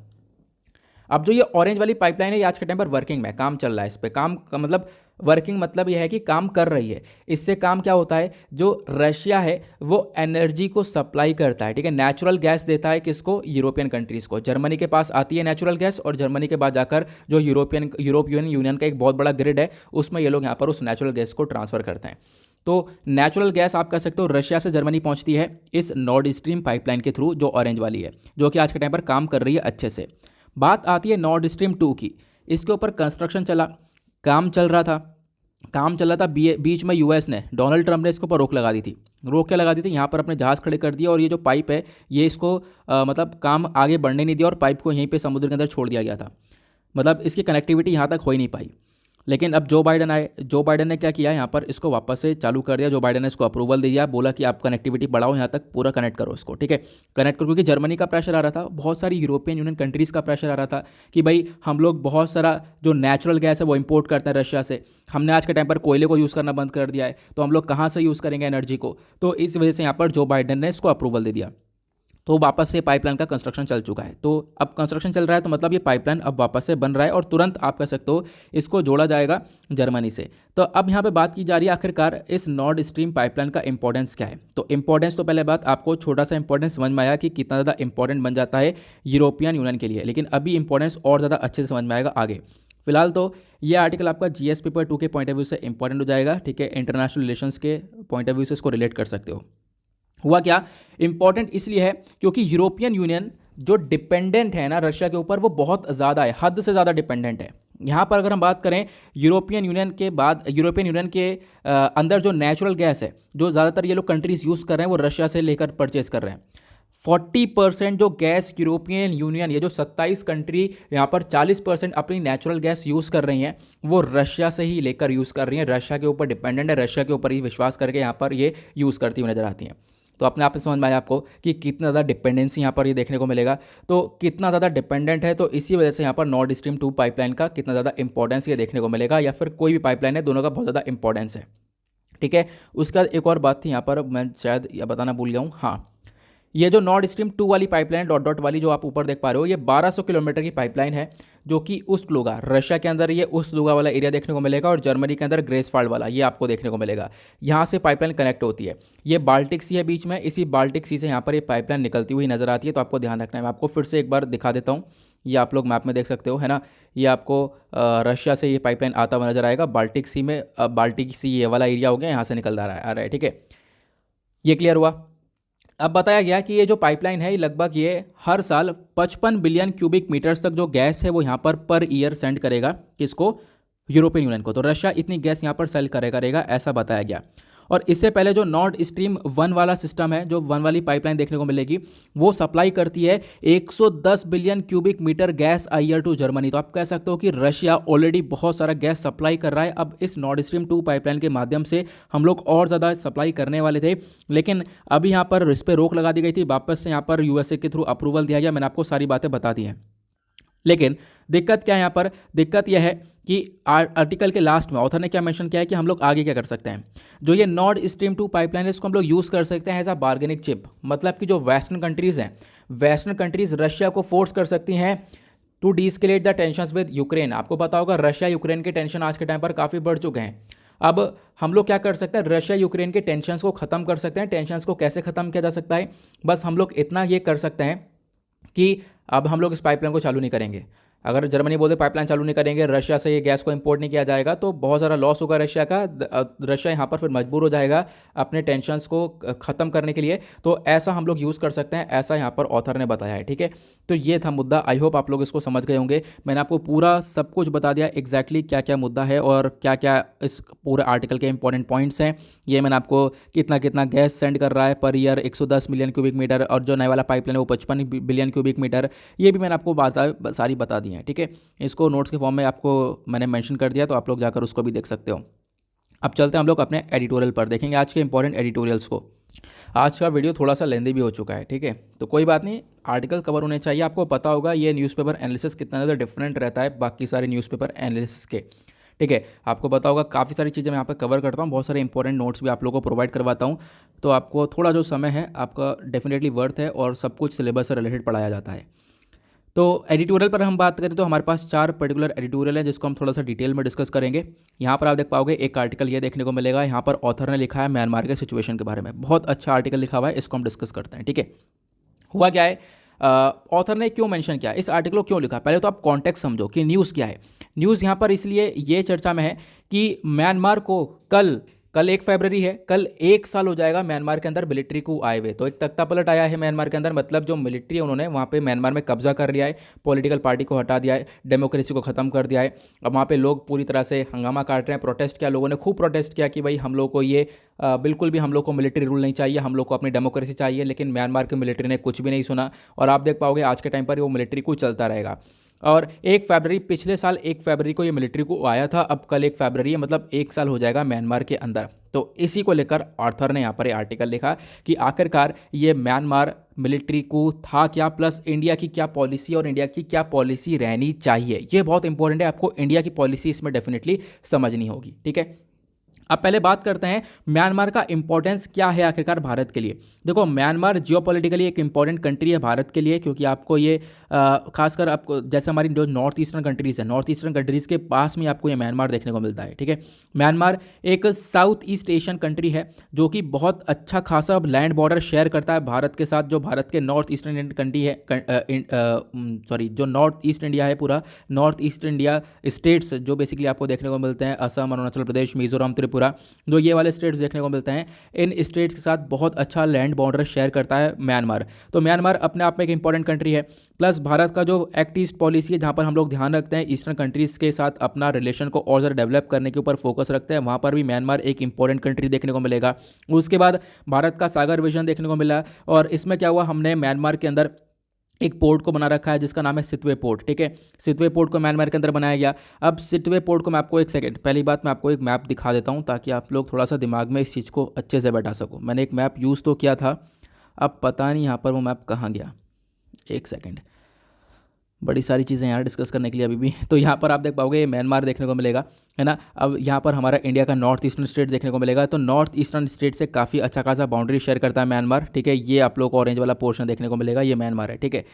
अब जो ये ऑरेंज वाली पाइपलाइन है ये आज के टाइम पर वर्किंग में, काम चल रहा है इस पर, काम का मतलब वर्किंग मतलब यह है कि काम कर रही है। इससे काम क्या होता है, जो रशिया है वो एनर्जी को सप्लाई करता है, ठीक है, नेचुरल गैस देता है किसको, यूरोपियन कंट्रीज़ को। जर्मनी के पास आती है नेचुरल गैस और जर्मनी के बाद जाकर जो यूरोपियन यूनियन का एक बहुत बड़ा ग्रिड है उसमें ये लोग यहाँ पर उस नेचुरल गैस को ट्रांसफ़र करते हैं। तो नेचुरल गैस आप कह सकते हो रशिया से जर्मनी पहुंचती है इस नॉर्ड स्ट्रीम पाइपलाइन के थ्रू, जो ऑरेंज वाली है, जो कि आज के टाइम पर काम कर रही है अच्छे से। बात आती है नॉर्ड स्ट्रीम 2 की। इसके ऊपर कंस्ट्रक्शन चला, काम चल रहा था, बीच में यूएस ने, डोनाल्ड ट्रंप ने इसके ऊपर रोक लगा दी थी। रोक क्या लगा दी थी, यहाँ पर अपने जहाज़ खड़े कर दिया और ये जो पाइप है ये इसको मतलब काम आगे बढ़ने नहीं दिया और पाइप को यहीं पे समुद्र के अंदर छोड़ दिया गया था। मतलब इसकी कनेक्टिविटी यहाँ तक हो ही नहीं पाई। लेकिन अब जो बाइडन आए, जो बाइडन ने क्या किया, यहाँ पर इसको वापस से चालू कर दिया। जो बाइडन ने इसको अप्रूवल दे दिया, बोला कि आप कनेक्टिविटी बढ़ाओ, यहाँ तक पूरा कनेक्ट करो इसको, ठीक है, कनेक्ट करो। क्योंकि जर्मनी का प्रेशर आ रहा था, बहुत सारी यूरोपियन यूनियन कंट्रीज़ का प्रेशर आ रहा था कि भाई हम लोग बहुत सारा जो नेचुरल गैस है वो इंपोर्ट करते हैं रशिया से, हमने आज के टाइम पर कोयले को यूज़ करना बंद कर दिया है, तो हम लोग कहाँ से यूज़ करेंगे एनर्जी को। तो इस वजह से यहाँ पर जो बाइडन ने इसको अप्रूवल दे दिया, तो वापस से पाइपलाइन का कंस्ट्रक्शन चल चुका है। तो अब कंस्ट्रक्शन चल रहा है तो मतलब ये पाइपलाइन अब वापस से बन रहा है और तुरंत आप कह सकते हो इसको जोड़ा जाएगा जर्मनी से। तो अब यहाँ पे बात की जा रही है आखिरकार इस नॉर्ड स्ट्रीम पाइपलाइन का इंपॉर्टेंस क्या है। तो इंपॉर्टेंस तो पहले बात आपको छोटा सा इंपॉर्टेंस समझ में आया कि कितना ज़्यादा इंपॉर्टेंट बन जाता है यूरोपियन यूनियन के लिए, लेकिन अभी इंपॉर्टेंस और ज़्यादा अच्छे से समझ में आएगा आगे। फिलहाल तो ये आर्टिकल आपका जीएस पेपर 2 के पॉइंट ऑफ व्यू से इंपॉर्टेंट हो जाएगा, ठीक है, इंटरनेशनल रिलेशंस के पॉइंट ऑफ व्यू से इसको रिलेट कर सकते हो। हुआ क्या, इंपॉर्टेंट इसलिए है क्योंकि यूरोपियन यूनियन जो डिपेंडेंट है ना रशिया के ऊपर, वो बहुत ज़्यादा है, हद से ज़्यादा डिपेंडेंट है। यहाँ पर अगर हम बात करें यूरोपियन यूनियन के बाद, यूरोपियन यूनियन के अंदर जो नेचुरल गैस है जो ज़्यादातर ये लोग कंट्रीज़ यूज़ कर रहे हैं वो रशिया से लेकर परचेज कर रहे हैं। 40% जो गैस यूरोपियन यूनियन, ये जो 27 कंट्री यहाँ पर 40% अपनी नेचुरल गैस यूज़ कर रही हैं, वो रशिया से ही लेकर यूज़ कर रही हैं, रशिया के ऊपर डिपेंडेंट है, रशिया के ऊपर ही विश्वास करके यहाँ पर ये यूज़ करती हुई नजर आती हैं। तो अपने आप में समझ में आया आपको कि कितना ज़्यादा डिपेंडेंसी यहाँ पर ये देखने को मिलेगा। तो कितना ज़्यादा डिपेंडेंट है, तो इसी वजह से यहाँ पर नॉर्ड स्ट्रीम 2 पाइपलाइन का कितना ज़्यादा इंपॉर्टेंस ये देखने को मिलेगा, या फिर कोई भी पाइपलाइन है, दोनों का बहुत ज़्यादा इंपॉर्टेंस है, ठीक है। उसके बाद एक और बात थी यहाँ पर, मैं शायद यह बताना भूल गया हूँ, हाँ, ये जो नॉर्ड स्ट्रीम 2 वाली पाइपलाइन डॉट डॉट वाली जो आप ऊपर देख पा रहे हो, ये 1200 किलोमीटर की पाइपलाइन है, जो कि उस्ट-लुगा, रशिया के अंदर ये उस्ट-लुगा वाला एरिया देखने को मिलेगा और जर्मनी के अंदर ग्रेसफाल्ड वाला ये आपको देखने को मिलेगा। यहाँ से पाइपलाइन कनेक्ट होती है, ये बाल्टिक सी है बीच में, इसी बाल्टिक सी से यहाँ पर ये पाइपलाइन निकलती हुई नजर आती है। तो आपको ध्यान रखना है, मैं आपको फिर से एक बार दिखा देता हूँ, ये आप लोग मैप में देख सकते हो, है ना, ये आपको रशिया से ये पाइपलाइन आता हुआ नजर आएगा बाल्टिक सी में। बाल्टिक सी ये वाला एरिया हो गया, यहाँ से निकल आ रहा है, ठीक है, ये क्लियर हुआ। अब बताया गया कि ये जो पाइपलाइन है लगभग ये हर साल 55 बिलियन क्यूबिक मीटर्स तक जो गैस है वो यहाँ पर ईयर सेंड करेगा, किसको, यूरोपियन यूनियन को। तो रशिया इतनी गैस यहाँ पर सेल करेगा ऐसा बताया गया। और इससे पहले जो नॉर्ड स्ट्रीम 1 वाला सिस्टम है, जो 1 वाली पाइपलाइन देखने को मिलेगी, वो सप्लाई करती है 110 billion cubic metre gas a year to Germany. तो आप कह सकते हो कि रशिया ऑलरेडी बहुत सारा गैस सप्लाई कर रहा है। अब इस नॉर्ड स्ट्रीम 2 पाइपलाइन के माध्यम से हम लोग और ज़्यादा सप्लाई करने वाले थे, लेकिन अभी यहाँ पर इस पर रोक लगा दी गई थी, वापस से यहाँ पर यूएसए के थ्रू अप्रूवल दिया गया। मैंने आपको सारी बातें बता दी हैं, लेकिन दिक्कत क्या है यहाँ पर, दिक्कत यह है कि आर्टिकल के लास्ट में ऑथर ने क्या मेंशन किया है कि हम लोग आगे क्या कर सकते हैं। जो ये नॉर्ड स्ट्रीम 2 पाइपलाइन है इसको हम लोग यूज़ कर सकते हैं एज अ बार्गेनिंग चिप, मतलब कि जो वेस्टर्न कंट्रीज़ हैं, वेस्टर्न कंट्रीज़ रशिया को फोर्स कर सकती हैं to deescalate the tensions with Ukraine. आपको पता होगा रशिया यूक्रेन के टेंशन आज के टाइम पर काफ़ी बढ़ चुके हैं। अब हम लोग क्या कर सकते हैं, रशिया यूक्रेन के टेंशंस को ख़त्म कर सकते हैं। टेंशंस को कैसे ख़त्म किया जा सकता है, बस हम लोग इतना ये कर सकते हैं कि अब हम लोग इस पाइपलाइन को चालू नहीं करेंगे। अगर जर्मनी बोलते पाइपलाइन चालू नहीं करेंगे, रशिया से ये गैस को इंपोर्ट नहीं किया जाएगा, तो बहुत सारा लॉस होगा रशिया का। रशिया यहाँ पर फिर मजबूर हो जाएगा अपने टेंशन्स को ख़त्म करने के लिए। तो ऐसा हम लोग यूज़ कर सकते हैं, ऐसा यहाँ पर ऑथर ने बताया है, ठीक है। तो ये था मुद्दा, आई होप आप लोग इसको समझ गए होंगे। मैंने आपको पूरा सब कुछ बता दिया एग्जैक्टली क्या क्या मुद्दा है और क्या क्या इस पूरे आर्टिकल के इंपॉर्टेंट पॉइंट्स हैं। ये मैंने आपको कितना कितना गैस सेंड कर रहा है per year 110 million cubic metre, और जो नए वाला पाइपलाइन है वो 55 बिलियन क्यूबिक मीटर, ये भी मैंने आपको सारी बता दी हैं, ठीक है। इसको नोट्स के फॉर्म में आपको मैंने मेंशन कर दिया, तो आप लोग जाकर उसको भी देख सकते हो। अब चलते हैं हम लोग अपने एडिटोरियल पर, देखेंगे आज के इंपॉर्टेंट एडिटोरियल्स को। आज का वीडियो थोड़ा सा लेंदी भी हो चुका है, ठीक है, तो कोई बात नहीं, आर्टिकल कवर होने चाहिए। आपको पता होगा ये न्यूज़पेपर एनालिसिस कितना ज़्यादा डिफरेंट रहता है बाकी सारे न्यूज़पेपर एनालिसिस के, ठीक है। आपको पता होगा काफ़ी सारी चीज़ें मैं यहाँ पर कवर करता हूँ, बहुत सारे इंपॉर्टेंट नोट्स भी आप लोगों को प्रोवाइड करवाता हूँ। तो आपको थोड़ा जो समय है आपका डेफिनेटली वर्थ है और सब कुछ सिलेबस से रिलेटेड पढ़ाया जाता है। तो एडिटोरियल पर हम बात करें तो हमारे पास 4 पर्टिकुलर एडिटोरियल हैं जिसको हम थोड़ा सा डिटेल में डिस्कस करेंगे। यहाँ पर आप देख पाओगे एक आर्टिकल ये देखने को मिलेगा, यहाँ पर ऑथर ने लिखा है म्यांमार के सिचुएशन के बारे में, बहुत अच्छा आर्टिकल लिखा हुआ है, इसको हम डिस्कस करते हैं। ठीक है, हुआ क्या है, ऑथर ने क्यों मेंशन किया, इस आर्टिकल को क्यों लिखा, पहले तो आप कॉन्टेक्स्ट समझो कि न्यूज़ क्या है। न्यूज़ यहाँ पर इसलिए ये चर्चा में है कि म्यांमार को कल 1 फरवरी है, कल 1 साल हो जाएगा म्यांमार के अंदर मिलिट्री को आए हुए। तो एक तख्ता पलट आया है म्यांमार के अंदर, मतलब जो मिलिट्री है उन्होंने वहाँ पे म्यांमार में कब्जा कर लिया है, पॉलिटिकल पार्टी को हटा दिया है, डेमोक्रेसी को ख़त्म कर दिया है। अब वहाँ पे लोग पूरी तरह से हंगामा काट रहे हैं, प्रोटेस्ट किया, लोगों ने खूब प्रोटेस्ट किया कि भाई हम लोग को ये बिल्कुल भी हम लोग को मिलिट्री रूल नहीं चाहिए, हम लोग को अपनी डेमोक्रेसी चाहिए। लेकिन म्यांमार की मिलिट्री ने कुछ भी नहीं सुना, और आप देख पाओगे आज के टाइम पर वो मिलिट्री को चलता रहेगा। और 1 फरवरी, पिछले साल 1 फरवरी को ये मिलिट्री को आया था, अब कल 1 फरवरी है, मतलब 1 साल हो जाएगा म्यांमार के अंदर। तो इसी को लेकर ऑथर ने यहाँ पर आर्टिकल लिखा कि आखिरकार ये म्यांमार मिलिट्री को था क्या, प्लस इंडिया की क्या पॉलिसी और इंडिया की क्या पॉलिसी रहनी चाहिए। ये बहुत इंपॉर्टेंट है, आपको इंडिया की पॉलिसी इसमें डेफिनेटली समझनी होगी। ठीक है, अब पहले बात करते हैं म्यांमार का इंपॉर्टेंस क्या है आखिरकार भारत के लिए। देखो, म्यांमार जियोपॉलिटिकली एक इंपॉर्टेंट कंट्री है भारत के लिए, क्योंकि आपको ये खासकर आपको जैसे हमारी जो नॉर्थ ईस्टर्न कंट्रीज़ है, नॉर्थ ईस्टर्न कंट्रीज़ के पास में आपको ये म्यांमार देखने को मिलता है। ठीक है, म्यांमार एक साउथ ईस्ट एशियन कंट्री है जो कि बहुत अच्छा खासा लैंड बॉर्डर शेयर करता है भारत के साथ। जो भारत के नॉर्थ ईस्टर्न इंडियन कंट्री है, जो नॉर्थ ईस्ट इंडिया है, पूरा नॉर्थ ईस्ट इंडिया स्टेट्स जो बेसिकली आपको देखने को मिलते हैं, असम, अरुणाचल प्रदेश, मिजोरम, त्रिपुरा, जो ये वाले स्टेट्स देखने को मिलते हैं, इन स्टेट्स के साथ बहुत अच्छा लैंड बॉर्डर शेयर करता है म्यांमार। तो म्यांमार अपने आप में एक इंपॉर्टेंट कंट्री है। प्लस भारत का जो एक्ट ईस्ट पॉलिसी है, जहाँ पर हम लोग ध्यान रखते हैं ईस्टर्न कंट्रीज़ के साथ अपना रिलेशन को और ज़्यादा डेवलप करने के ऊपर फोकस रखते हैं, वहाँ पर भी म्यांमार एक इंपॉर्टेंट कंट्री देखने को मिलेगा। उसके बाद भारत का सागर विजन देखने को मिला, और इसमें क्या हुआ, हमने म्यांमार के अंदर एक पोर्ट को बना रखा है जिसका नाम है सितवे पोर्ट। ठीक है, सितवे पोर्ट को म्यांमार के अंदर बनाया गया। अब सितवे पोर्ट को मैं आपको एक सेकंड, पहली बात मैं आपको एक मैप दिखा देता हूं ताकि आप लोग थोड़ा सा दिमाग में इस चीज़ को अच्छे से बैठा सको। मैंने एक मैप यूज़ तो किया था, अब पता नहीं यहाँ पर वो मैप कहाँ गया, एक सेकेंड, बड़ी सारी चीज़ें यहाँ डिस्कस करने के लिए अभी भी। तो यहाँ पर आप देख पाओगे म्यांमार देखने को मिलेगा, है ना। अब यहाँ पर हमारा इंडिया का नॉर्थ ईस्टर्न स्टेट देखने को मिलेगा, तो नॉर्थ ईस्टर्न स्टेट से काफ़ी अच्छा खासा बाउंड्री शेयर करता है म्यांमार। ठीक है, ये आप लोग को ऑरेंज वाला पोर्शन देखने को मिलेगा, ये म्यांमार है। ठीक है,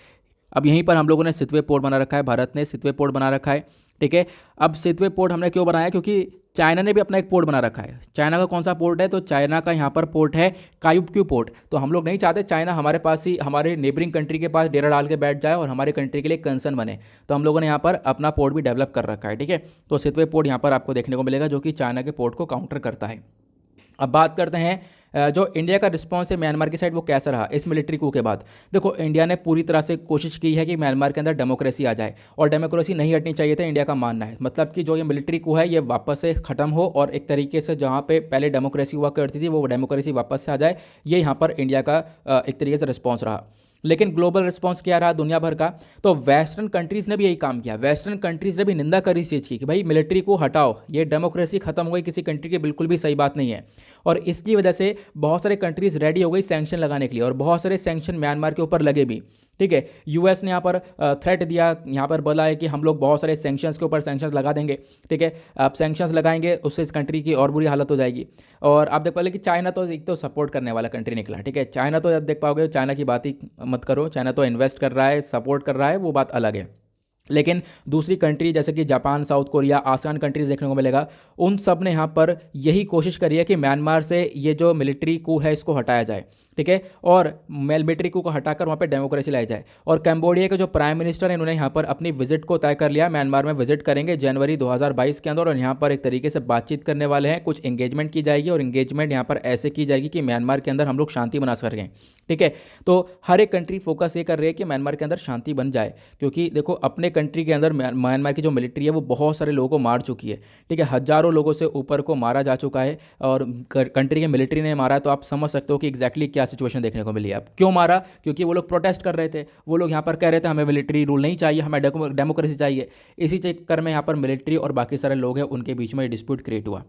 अब यहीं पर हम लोगों ने सितवे पोर्ट बना रखा है, भारत ने सितवे पोर्ट बना रखा है। ठीक है, अब सितवे पोर्ट हमने क्यों बनाया, क्योंकि चाइना ने भी अपना एक पोर्ट बना रखा है। चाइना का कौन सा पोर्ट है, तो चाइना का यहाँ पर पोर्ट है कायुबक्यू पोर्ट। तो हम लोग नहीं चाहते चाइना हमारे पास ही, हमारे नेबरिंग कंट्री के पास डेरा डाल के बैठ जाए और हमारी कंट्री के लिए कंसर्न बने। तो हम लोगों ने यहाँ पर अपना पोर्ट भी डेवलप कर रखा है। ठीक है, तो सितवे पोर्ट यहाँ पर आपको देखने को मिलेगा जो कि चाइना के पोर्ट को काउंटर करता है। अब बात करते हैं जो इंडिया का रिस्पांस है म्यांमार की साइड, वो कैसा रहा इस मिलिट्री कू के बाद। देखो, इंडिया ने पूरी तरह से कोशिश की है कि म्यांमार के अंदर डेमोक्रेसी आ जाए, और डेमोक्रेसी नहीं हटनी चाहिए था, इंडिया का मानना है। मतलब कि जो ये मिलिट्री कू है ये वापस से ख़त्म हो, और एक तरीके से जहाँ पे पहले डेमोक्रेसी हुआ करती थी वो डेमोक्रेसी वापस से आ जाए, ये यहाँ पर इंडिया का एक तरीके से रिस्पॉन्स रहा। लेकिन ग्लोबल रिस्पांस क्या रहा दुनिया भर का, तो वेस्टर्न कंट्रीज़ ने भी यही काम किया। वेस्टर्न कंट्रीज़ ने भी निंदा करी इस चीज़ की कि भाई मिलिट्री को हटाओ, ये डेमोक्रेसी खत्म हो गई किसी कंट्री की, बिल्कुल भी सही बात नहीं है। और इसकी वजह से बहुत सारे कंट्रीज़ रेडी हो गई सैंक्शन लगाने के लिए, और बहुत सारे सैंक्शन म्यांमार के ऊपर लगे भी। ठीक है, यूएस ने यहाँ पर थ्रेट दिया, यहाँ पर बोला है कि हम लोग बहुत सारे सैंक्शंस के ऊपर सैंक्शंस लगा देंगे। ठीक है, आप सैंक्शंस लगाएंगे उससे इस कंट्री की और बुरी हालत हो जाएगी। और आप देख पाओगे कि चाइना तो एक तो सपोर्ट करने वाला कंट्री निकला। ठीक है, चाइना तो आप देख पाओगे, चाइना की बात ही मत करो, चाइना तो इन्वेस्ट कर रहा है, सपोर्ट कर रहा है, वो बात अलग है। लेकिन दूसरी कंट्री जैसे कि Japan, south Korea, ASEAN countries देखने को मिलेगा, उन सब ने यहाँ पर यही कोशिश करी है कि म्यांमार से ये जो मिलिट्री कू है इसको हटाया जाए। ठीक है, और मिलिट्री कू को हटाकर वहाँ पे डेमोक्रेसी लाई जाए। और कैम्बोडिया के जो प्राइम मिनिस्टर हैं इन्होंने यहाँ पर अपनी विजिट को तय कर लिया, म्यांमार में विजिट करेंगे जनवरी 2022 के अंदर, और यहाँ पर एक तरीके से बातचीत करने वाले हैं, कुछ एंगेजमेंट की जाएगी, और एंगेजमेंट यहाँ पर ऐसे की जाएगी कि म्यांमार के अंदर हम लोग शांति बना सकें। ठीक है, तो हर एक कंट्री फोकस ये कर रही है कि म्यांमार के अंदर शांति बन जाए, क्योंकि देखो अपने कंट्री के अंदर म्यांमार की जो मिलिट्री है वो बहुत सारे लोगों को मार चुकी है। ठीक है, हजारों लोगों से ऊपर को मारा जा चुका है, और कंट्री के मिलिट्री ने मारा है। तो आप समझ सकते हो कि एग्जैक्टली क्या सिचुएशन देखने को मिली है। अब क्यों मारा, क्योंकि वो लोग प्रोटेस्ट कर रहे थे, वो लोग यहाँ पर कह रहे थे हमें मिलिट्री रूल नहीं चाहिए, हमें डेमोक्रेसी चाहिए। इसी चक्कर में यहाँ पर मिलिट्री और बाकी सारे लोग हैं उनके बीच में डिस्प्यूट क्रिएट हुआ।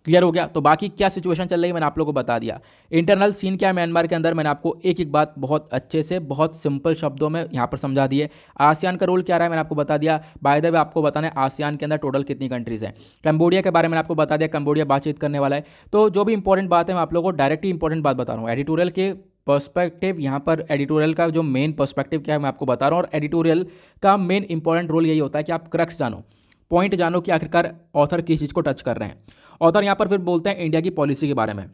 क्लियर हो गया। तो बाकी क्या सिचुएशन चल रही है मैंने आप लोगों को बता दिया। इंटरनल सीन क्या है म्यांमार के अंदर, मैंने आपको एक एक बात बहुत अच्छे से बहुत सिंपल शब्दों में यहाँ पर समझा दी है। आसियान का रोल क्या रहा है मैंने आपको बता दिया। बाय द वे आपको बताना है आसियान के अंदर टोटल कितनी कंट्रीज़ हैं। कंबोडिया के बारे में आपको बता दिया, कंबोडिया बातचीत करने वाला है। तो जो भी इंपॉर्टेंट बात है मैं आप लोगों को डायरेक्टली इंपॉर्टेंट बात बता रहा हूँ। एडिटोरियल के पर्सपेक्टिव यहाँ पर एडिटोरियल का जो मेन पर्सपेक्टिव क्या है मैं आपको बता रहा हूँ। और एडिटोरियल का मेन इंपॉर्टेंट रोल यही होता है कि आप क्रक्स जानो, पॉइंट जानो कि आखिरकार ऑथर किस चीज़ को टच कर रहे हैं। ऑथर यहाँ पर फिर बोलते हैं इंडिया की पॉलिसी के बारे में।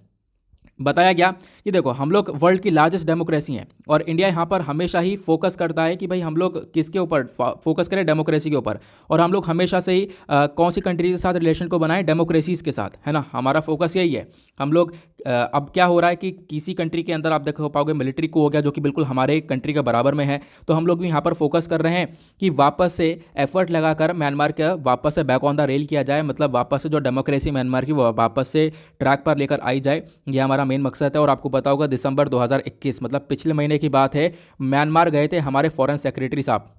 बताया गया कि देखो हम लोग वर्ल्ड की लार्जेस्ट डेमोक्रेसी हैं और इंडिया यहाँ पर हमेशा ही फोकस करता है कि भाई हम लोग किसके ऊपर फोकस करें, डेमोक्रेसी के ऊपर। और हम लोग हमेशा से ही कौन सी कंट्री के साथ रिलेशन को बनाएं, डेमोक्रेसीज के साथ, है ना। हमारा फोकस यही है। हम लोग अब क्या हो रहा है कि किसी कंट्री के अंदर आप देखो पाओगे मिलिट्री को हो गया जो कि बिल्कुल हमारे कंट्री के बराबर में है, तो हम लोग भी यहाँ पर फोकस कर रहे हैं कि वापस से एफर्ट लगाकर म्यांमार का वापस से बैक ऑन द रेल किया जाए, मतलब वापस से जो डेमोक्रेसी म्यांमार की वो वापस से ट्रैक पर लेकर आई जाए। ये हमारा मेन मकसद है। और आपको पता होगा दिसंबर 2021 मतलब पिछले महीने की बात है, म्यांमार गए थे हमारे फॉरेन सेक्रेटरी साहब,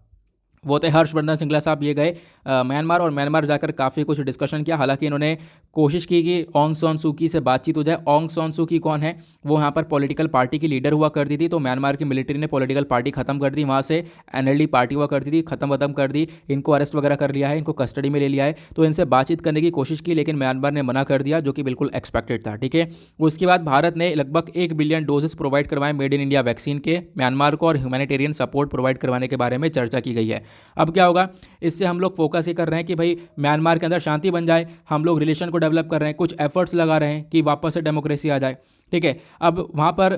वो थे हर्षवर्धन श्रृंगला साहब। ये गए म्यांमार और म्यांमार जाकर काफ़ी कुछ डिस्कशन किया। हालांकि इन्होंने कोशिश की कि ऑंग सान सू की से बातचीत हो जाए। ऑंग सान सू की कौन है, वो यहाँ पर पॉलिटिकल पार्टी की लीडर हुआ करती थी, तो म्यांमार की मिलिट्री ने पॉलिटिकल पार्टी खत्म कर दी, वहाँ से एनएलडी पार्टी हुआ करती थी, खत्म कर दी, इनको अरेस्ट वगैरह कर लिया है, इनको कस्टडी में ले लिया है। तो इनसे बातचीत करने की कोशिश की लेकिन म्यांमार ने मना कर दिया, जो कि बिल्कुल एक्सपेक्टेड था। ठीक है, उसके बाद भारत ने लगभग 1 बिलियन डोजेस प्रोवाइड करवाए मेड इन इंडिया वैक्सीन के म्यांमार को, और ह्यूमैनिटेरियन सपोर्ट प्रोवाइड करवाने के बारे में चर्चा की गई है। अब क्या होगा, इससे हम लोग फोकस ये कर रहे हैं कि भाई म्यांमार के अंदर शांति बन जाए, हम लोग रिलेशन को डेवलप कर रहे हैं, कुछ एफर्ट्स लगा रहे हैं कि वापस से डेमोक्रेसी आ जाए। ठीक है, अब वहाँ पर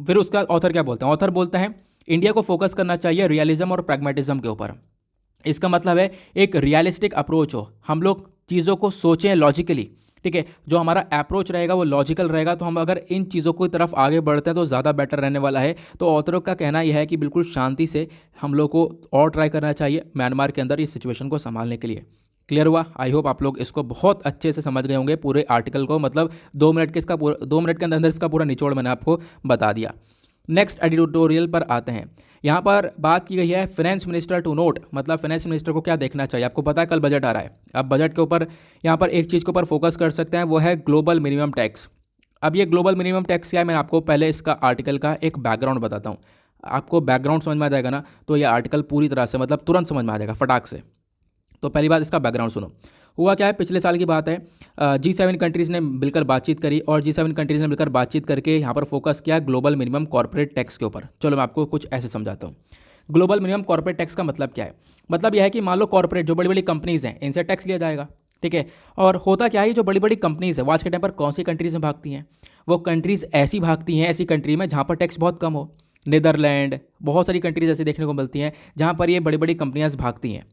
फिर उसका ऑथर क्या बोलते हैं, ऑथर बोलते हैं इंडिया को फोकस करना चाहिए रियलिज्म और प्रैग्मेटिज्म के ऊपर। इसका मतलब है एक रियलिस्टिक अप्रोच हो, हम लोग चीज़ों को सोचें लॉजिकली। ठीक है, जो हमारा अप्रोच रहेगा वो लॉजिकल रहेगा, तो हम अगर इन चीज़ों की तरफ आगे बढ़ते हैं तो ज़्यादा बेटर रहने वाला है। तो ऑथरों का कहना यह है कि बिल्कुल शांति से हम लोग को और ट्राई करना चाहिए म्यांमार के अंदर इस सिचुएशन को संभालने के लिए। क्लियर हुआ? आई होप आप लोग इसको बहुत अच्छे से समझ गए होंगे पूरे आर्टिकल को, मतलब 2 मिनट के इसका पूरा 2 मिनट के अंदर इसका पूरा निचोड़ मैंने आपको बता दिया। नेक्स्ट एडिटोरियल पर आते हैं। यहाँ पर बात की गई है फाइनेंस मिनिस्टर टू नोट, मतलब फाइनेंस मिनिस्टर को क्या देखना चाहिए। आपको पता है कल बजट आ रहा है, अब बजट के ऊपर यहाँ पर एक चीज़ के ऊपर फोकस कर सकते हैं, वो है ग्लोबल मिनिमम टैक्स। अब ये ग्लोबल मिनिमम टैक्स क्या है, मैं आपको पहले इसका आर्टिकल का एक बैकग्राउंड बताता हूँ। आपको बैकग्राउंड समझ में आ जाएगा ना, तो ये आर्टिकल पूरी तरह से मतलब तुरंत समझ में आ जाएगा फटाक से। तो पहली बात इसका बैकग्राउंड सुनो। हुआ क्या है, पिछले साल की बात है, G7 कंट्रीज़ ने मिलकर बातचीत करी और G7 कंट्रीज़ ने मिलकर बातचीत करके यहाँ पर फोकस किया ग्लोबल मिनिमम कॉर्पोरेट टैक्स के ऊपर। चलो मैं आपको कुछ ऐसे समझाता हूँ। ग्लोबल मिनिमम कॉर्पोरेट टैक्स का मतलब क्या है, मतलब यह है कि मान लो कॉर्पोरेट जो बड़ी बड़ी कंपनीज़ हैं इनसे टैक्स लिया जाएगा। ठीक है, और होता क्या है, जो बड़ी बड़ी कंपनीज़ है वो आज के टाइम पर कौन सी कंट्रीज़ में भागती हैं, वो कंट्रीज़ ऐसी भागती हैं, ऐसी कंट्री में जहाँ पर टैक्स बहुत कम हो। नीदरलैंड, बहुत सारी कंट्रीज ऐसी देखने को मिलती हैं जहाँ पर ये बड़ी बड़ी कंपनियाँ भागती हैं।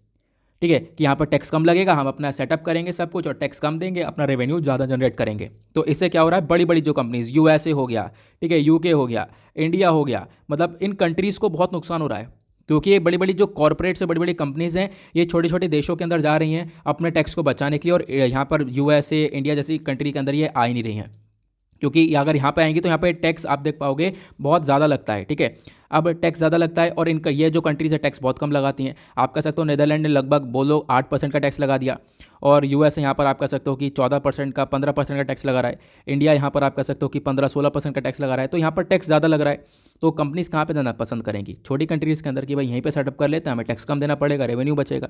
ठीक है, कि यहाँ पर टैक्स कम लगेगा, हम अपना सेटअप करेंगे सब कुछ और टैक्स कम देंगे, अपना रेवेन्यू ज़्यादा जनरेट करेंगे। तो इससे क्या हो रहा है, बड़ी बड़ी जो कंपनीज USA हो गया, ठीक है, UK हो गया, इंडिया हो गया, मतलब इन कंट्रीज़ को बहुत नुकसान हो रहा है, क्योंकि ये बड़ी बड़ी जो कॉर्पोरेट से बड़ी बड़ी कंपनीज़ हैं ये छोटे छोटे देशों के अंदर जा रही हैं अपने टैक्स को बचाने के लिए, और यहाँ पर USA इंडिया जैसी कंट्री के अंदर ये आ ही नहीं रही हैं, क्योंकि अगर यहाँ पे आएंगी तो यहाँ पे टैक्स आप देख पाओगे बहुत ज़्यादा लगता है। ठीक है, अब टैक्स ज़्यादा लगता है और इनका ये जो कंट्रीज है टैक्स बहुत कम लगाती हैं। आप कह सकते हो नीदरलैंड ने लगभग बोलो 8% का टैक्स लगा दिया, और US यहाँ पर आप कह सकते हो कि 14% का 15% का टैक्स लगा रहा है। इंडिया यहाँ पर आप कह सकते हो कि 15-16% का टैक्स लगा रहा है। तो यहाँ पर टैक्स ज़्यादा लग रहा है, तो कंपनीज कहाँ पर जाना पसंद करेंगी, छोटी कंट्रीज़ के अंदर, कि भाई यहीं पर सेटअप कर लेते हैं, हमें टैक्स कम देना पड़ेगा, रेवेन्यू बचेगा।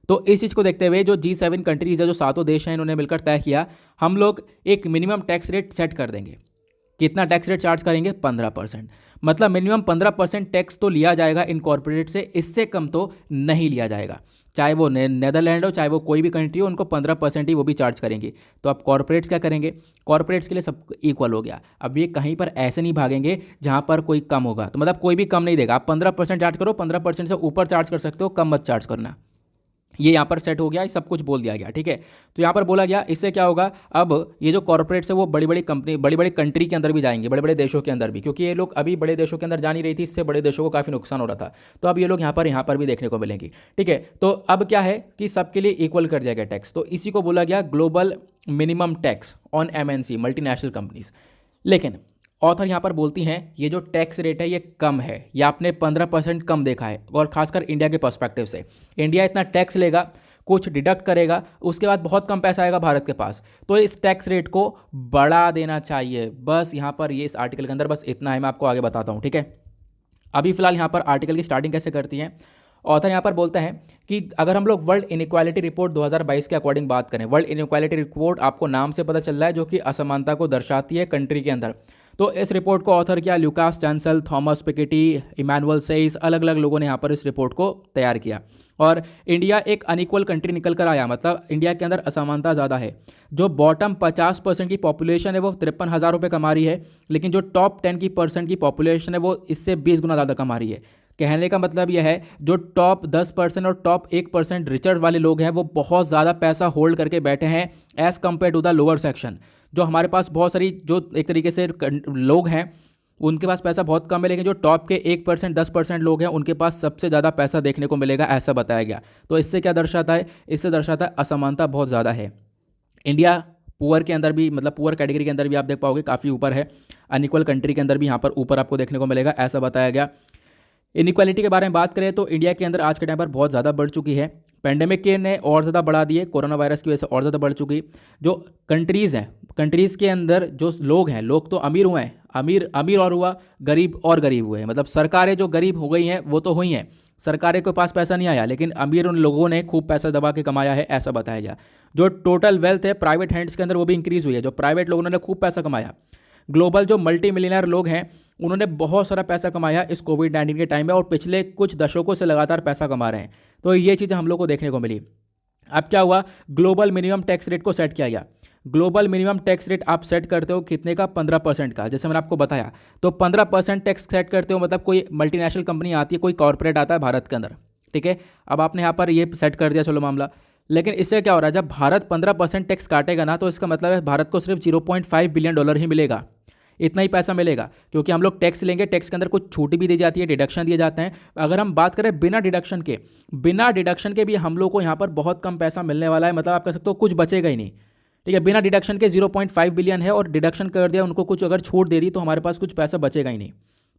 तो इस चीज़ को देखते हुए जो G7 कंट्रीज़ है, जो 7 देश हैं, इन्होंने मिलकर तय किया हम लोग एक मिनिमम टैक्स रेट सेट कर देंगे। कितना टैक्स रेट चार्ज करेंगे, 15%, मतलब मिनिमम 15% टैक्स तो लिया जाएगा इन कॉर्पोरेट से, इससे कम तो नहीं लिया जाएगा। चाहे वो नीदरलैंड हो, चाहे वो कोई भी कंट्री हो, उनको 15% ही वो भी चार्ज करेंगे। तो अब कॉर्पोरेट्स क्या करेंगे, कॉर्पोरेट्स के लिए सब इक्वल हो गया। अब ये कहीं पर ऐसे नहीं भागेंगे जहाँ पर कोई कम होगा, तो मतलब कोई भी कम नहीं देगा। आप 15% चार्ज करो, 15% से ऊपर चार्ज कर सकते हो, कम मत चार्ज करना। ये यहाँ पर सेट हो गया, सब कुछ बोल दिया गया। ठीक है, तो यहाँ पर बोला गया इससे क्या होगा, अब ये जो कॉर्पोरेट्स है वो बड़ी बड़ी कंपनी, बड़ी बड़ी कंट्री के अंदर भी जाएंगे, बड़े बड़े देशों के अंदर भी, क्योंकि ये लोग अभी बड़े देशों के अंदर जा नहीं रही थी, इससे बड़े देशों को काफ़ी नुकसान हो रहा था। तो अब ये लोग यहाँ पर भी देखने को मिलेंगी। ठीक है, तो अब क्या है कि सबके लिए इक्वल कर दिया गया टैक्स, तो इसी को बोला गया global minimum tax on MNC, multinational companies. लेकिन ऑथर यहाँ पर बोलती हैं ये जो टैक्स रेट है ये कम है, या आपने 15% कम देखा है, और खासकर इंडिया के पर्सपेक्टिव से। इंडिया इतना टैक्स लेगा, कुछ डिडक्ट करेगा, उसके बाद बहुत कम पैसा आएगा भारत के पास, तो इस टैक्स रेट को बढ़ा देना चाहिए। बस यहाँ पर ये इस आर्टिकल के अंदर बस इतना है, मैं आपको आगे बताता हूँ। ठीक है, अभी फिलहाल यहाँ पर आर्टिकल की स्टार्टिंग कैसे करती हैं, ऑथर यहाँ पर बोलते हैं कि अगर हम लोग वर्ल्ड इनइक्वालिटी रिपोर्ट 2022 के अकॉर्डिंग बात करें, वर्ल्ड इनइक्वालिटी रिपोर्ट आपको नाम से पता चल रहा है, जो कि असमानता को दर्शाती है कंट्री के अंदर। तो इस रिपोर्ट को ऑथर किया Lucas Chanshal, Thomas Piketty, Emmanuel सेइस, अलग अलग लोगों ने यहाँ पर इस रिपोर्ट को तैयार किया। और इंडिया एक अनइक्वल कंट्री निकल कर आया, मतलब इंडिया के अंदर असमानता ज़्यादा है। जो बॉटम 50% की पॉपुलेशन है वो 53,000 रुपये कमा रही है, लेकिन जो टॉप 10% की पॉपुलेशन है वो इससे 20 गुना ज़्यादा कमा रही है। कहने का मतलब यह है जो टॉप 10% और टॉप 1% रिचर वाले लोग हैं वो बहुत ज़्यादा पैसा होल्ड करके बैठे हैं as compare to the lower section. जो हमारे पास बहुत सारी जो एक तरीके से लोग हैं उनके पास पैसा बहुत कम है, लेकिन जो टॉप के 1% 10% लोग हैं उनके पास सबसे ज़्यादा पैसा देखने को मिलेगा, ऐसा बताया गया। तो इससे क्या दर्शाता है? इससे दर्शाता है असमानता बहुत ज़्यादा है। इंडिया पुअर के अंदर भी, मतलब पुअर कैटेगरी के अंदर भी आप देख पाओगे काफ़ी ऊपर है, अनइक्वल कंट्री के अंदर भी यहाँ पर ऊपर आपको देखने को मिलेगा, ऐसा बताया गया। इनइक्वालिटी के बारे में बात करें तो इंडिया के अंदर आज के टाइम पर बहुत ज़्यादा बढ़ चुकी है। पेंडेमिक के ने और ज़्यादा बढ़ा दिए, कोरोना वायरस की वजह से और ज़्यादा बढ़ चुकी। जो कंट्रीज़ हैं, कंट्रीज़ के अंदर जो लोग हैं, लोग तो अमीर हुए हैं, अमीर अमीर और हुआ, गरीब और गरीब हुए हैं। मतलब सरकारें जो गरीब हो गई हैं वो तो हुई हैं, सरकारें के पास पैसा नहीं आया, लेकिन अमीर उन लोगों ने खूब पैसा दबा के कमाया है, ऐसा बताया गया। जो टोटल वेल्थ है प्राइवेट हैंड्स के अंदर वो भी इंक्रीज़ हुई है, जो प्राइवेट लोगों ने खूब पैसा कमाया। ग्लोबल जो मल्टी मिलियनर लोग हैं उन्होंने बहुत सारा पैसा कमाया इस कोविड-19 के टाइम में, और पिछले कुछ दशकों से लगातार पैसा कमा रहे हैं। तो ये चीज़ें हम लोग को देखने को मिली। अब क्या हुआ? ग्लोबल मिनिमम टैक्स रेट को सेट किया गया। ग्लोबल मिनिमम टैक्स रेट आप सेट करते हो कितने का? 15% का, जैसे मैंने आपको बताया। तो 15% टैक्स सेट करते हो, मतलब कोई मल्टीनेशनल कंपनी आती है, कोई कॉर्पोरेट आता है भारत के अंदर, ठीक है। अब आपने यहाँ पर ये सेट कर दिया, चलो मामला। लेकिन इससे क्या हो रहा है? जब भारत 15% टैक्स काटेगा ना, तो इसका मतलब है भारत को सिर्फ $0.5 बिलियन ही मिलेगा, इतना ही पैसा मिलेगा। क्योंकि हम लोग टैक्स लेंगे, टैक्स के अंदर कुछ छूट भी दी जाती है, डिडक्शन दिए जाते हैं। अगर हम बात करें बिना डिडक्शन के भी हम लोग को यहाँ पर बहुत कम पैसा मिलने वाला है। मतलब आप कह सकते हो कुछ बचेगा ही नहीं, ठीक है। बिना डिडक्शन के 0.5 बिलियन है, और डिडक्शन कर दिया उनको, कुछ अगर छूट दे दी तो हमारे पास कुछ पैसा बचेगा ही नहीं।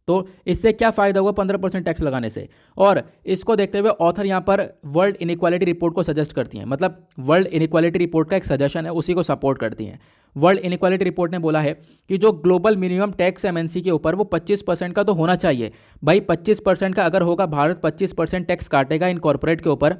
तो इससे क्या फ़ायदा हुआ 15% टैक्स लगाने से? और इसको देखते हुए ऑथर यहाँ पर वर्ल्ड इनइक्वालिटी रिपोर्ट को सजेस्ट करती हैं, मतलब वर्ल्ड इनइक्वालिटी रिपोर्ट का एक सजेशन है, उसी को सपोर्ट करती हैं। वर्ल्ड इनइक्वालिटी रिपोर्ट ने बोला है कि जो ग्लोबल मिनिमम टैक्स एमएनसी के ऊपर वो 25% का तो होना चाहिए। भाई 25% का अगर होगा, भारत 25% टैक्स काटेगा इन कॉर्पोरेट के ऊपर,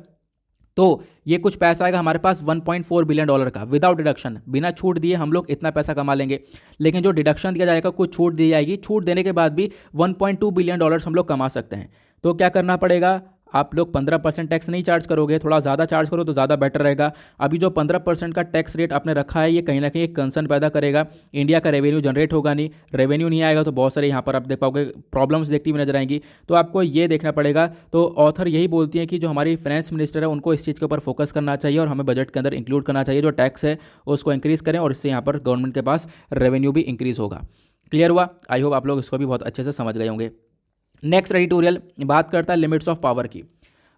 तो ये कुछ पैसा आएगा हमारे पास $1.4 बिलियन का, विदाउट डिडक्शन, बिना छूट दिए हम लोग इतना पैसा कमा लेंगे। लेकिन जो डिडक्शन दिया जाएगा, कुछ छूट दी जाएगी, छूट देने के बाद भी $1.2 बिलियन हम लोग कमा सकते हैं। तो क्या करना पड़ेगा? आप लोग 15% टैक्स नहीं चार्ज करोगे, थोड़ा ज़्यादा चार्ज करो तो ज़्यादा बेटर रहेगा। अभी जो 15% का टैक्स रेट आपने रखा है, ये कहीं ना कहीं एक कंसर्न पैदा करेगा। इंडिया का रेवेन्यू जनरेट होगा नहीं, रेवेन्यू नहीं आएगा तो बहुत सारे यहाँ पर आप देख पाओगे प्रॉब्लम्स देखती हुई नजर आएंगी। तो आपको ये देखना पड़ेगा। तो ऑथर यही बोलती है कि जो हमारी फाइनेंस मिनिस्टर है उनको इस चीज़ के ऊपर फोकस करना चाहिए, और हमें बजट के अंदर इंक्लूड करना चाहिए, जो टैक्स है उसको इंक्रीज़ करें, और इससे यहाँ पर गवर्नमेंट के पास रेवेन्यू भी इंक्रीज़ होगा। क्लियर हुआ? आई होप आप लोग इसको भी बहुत अच्छे से समझ गए होंगे। नेक्स्ट एडिटोरियल बात करता है लिमिट्स ऑफ पावर की।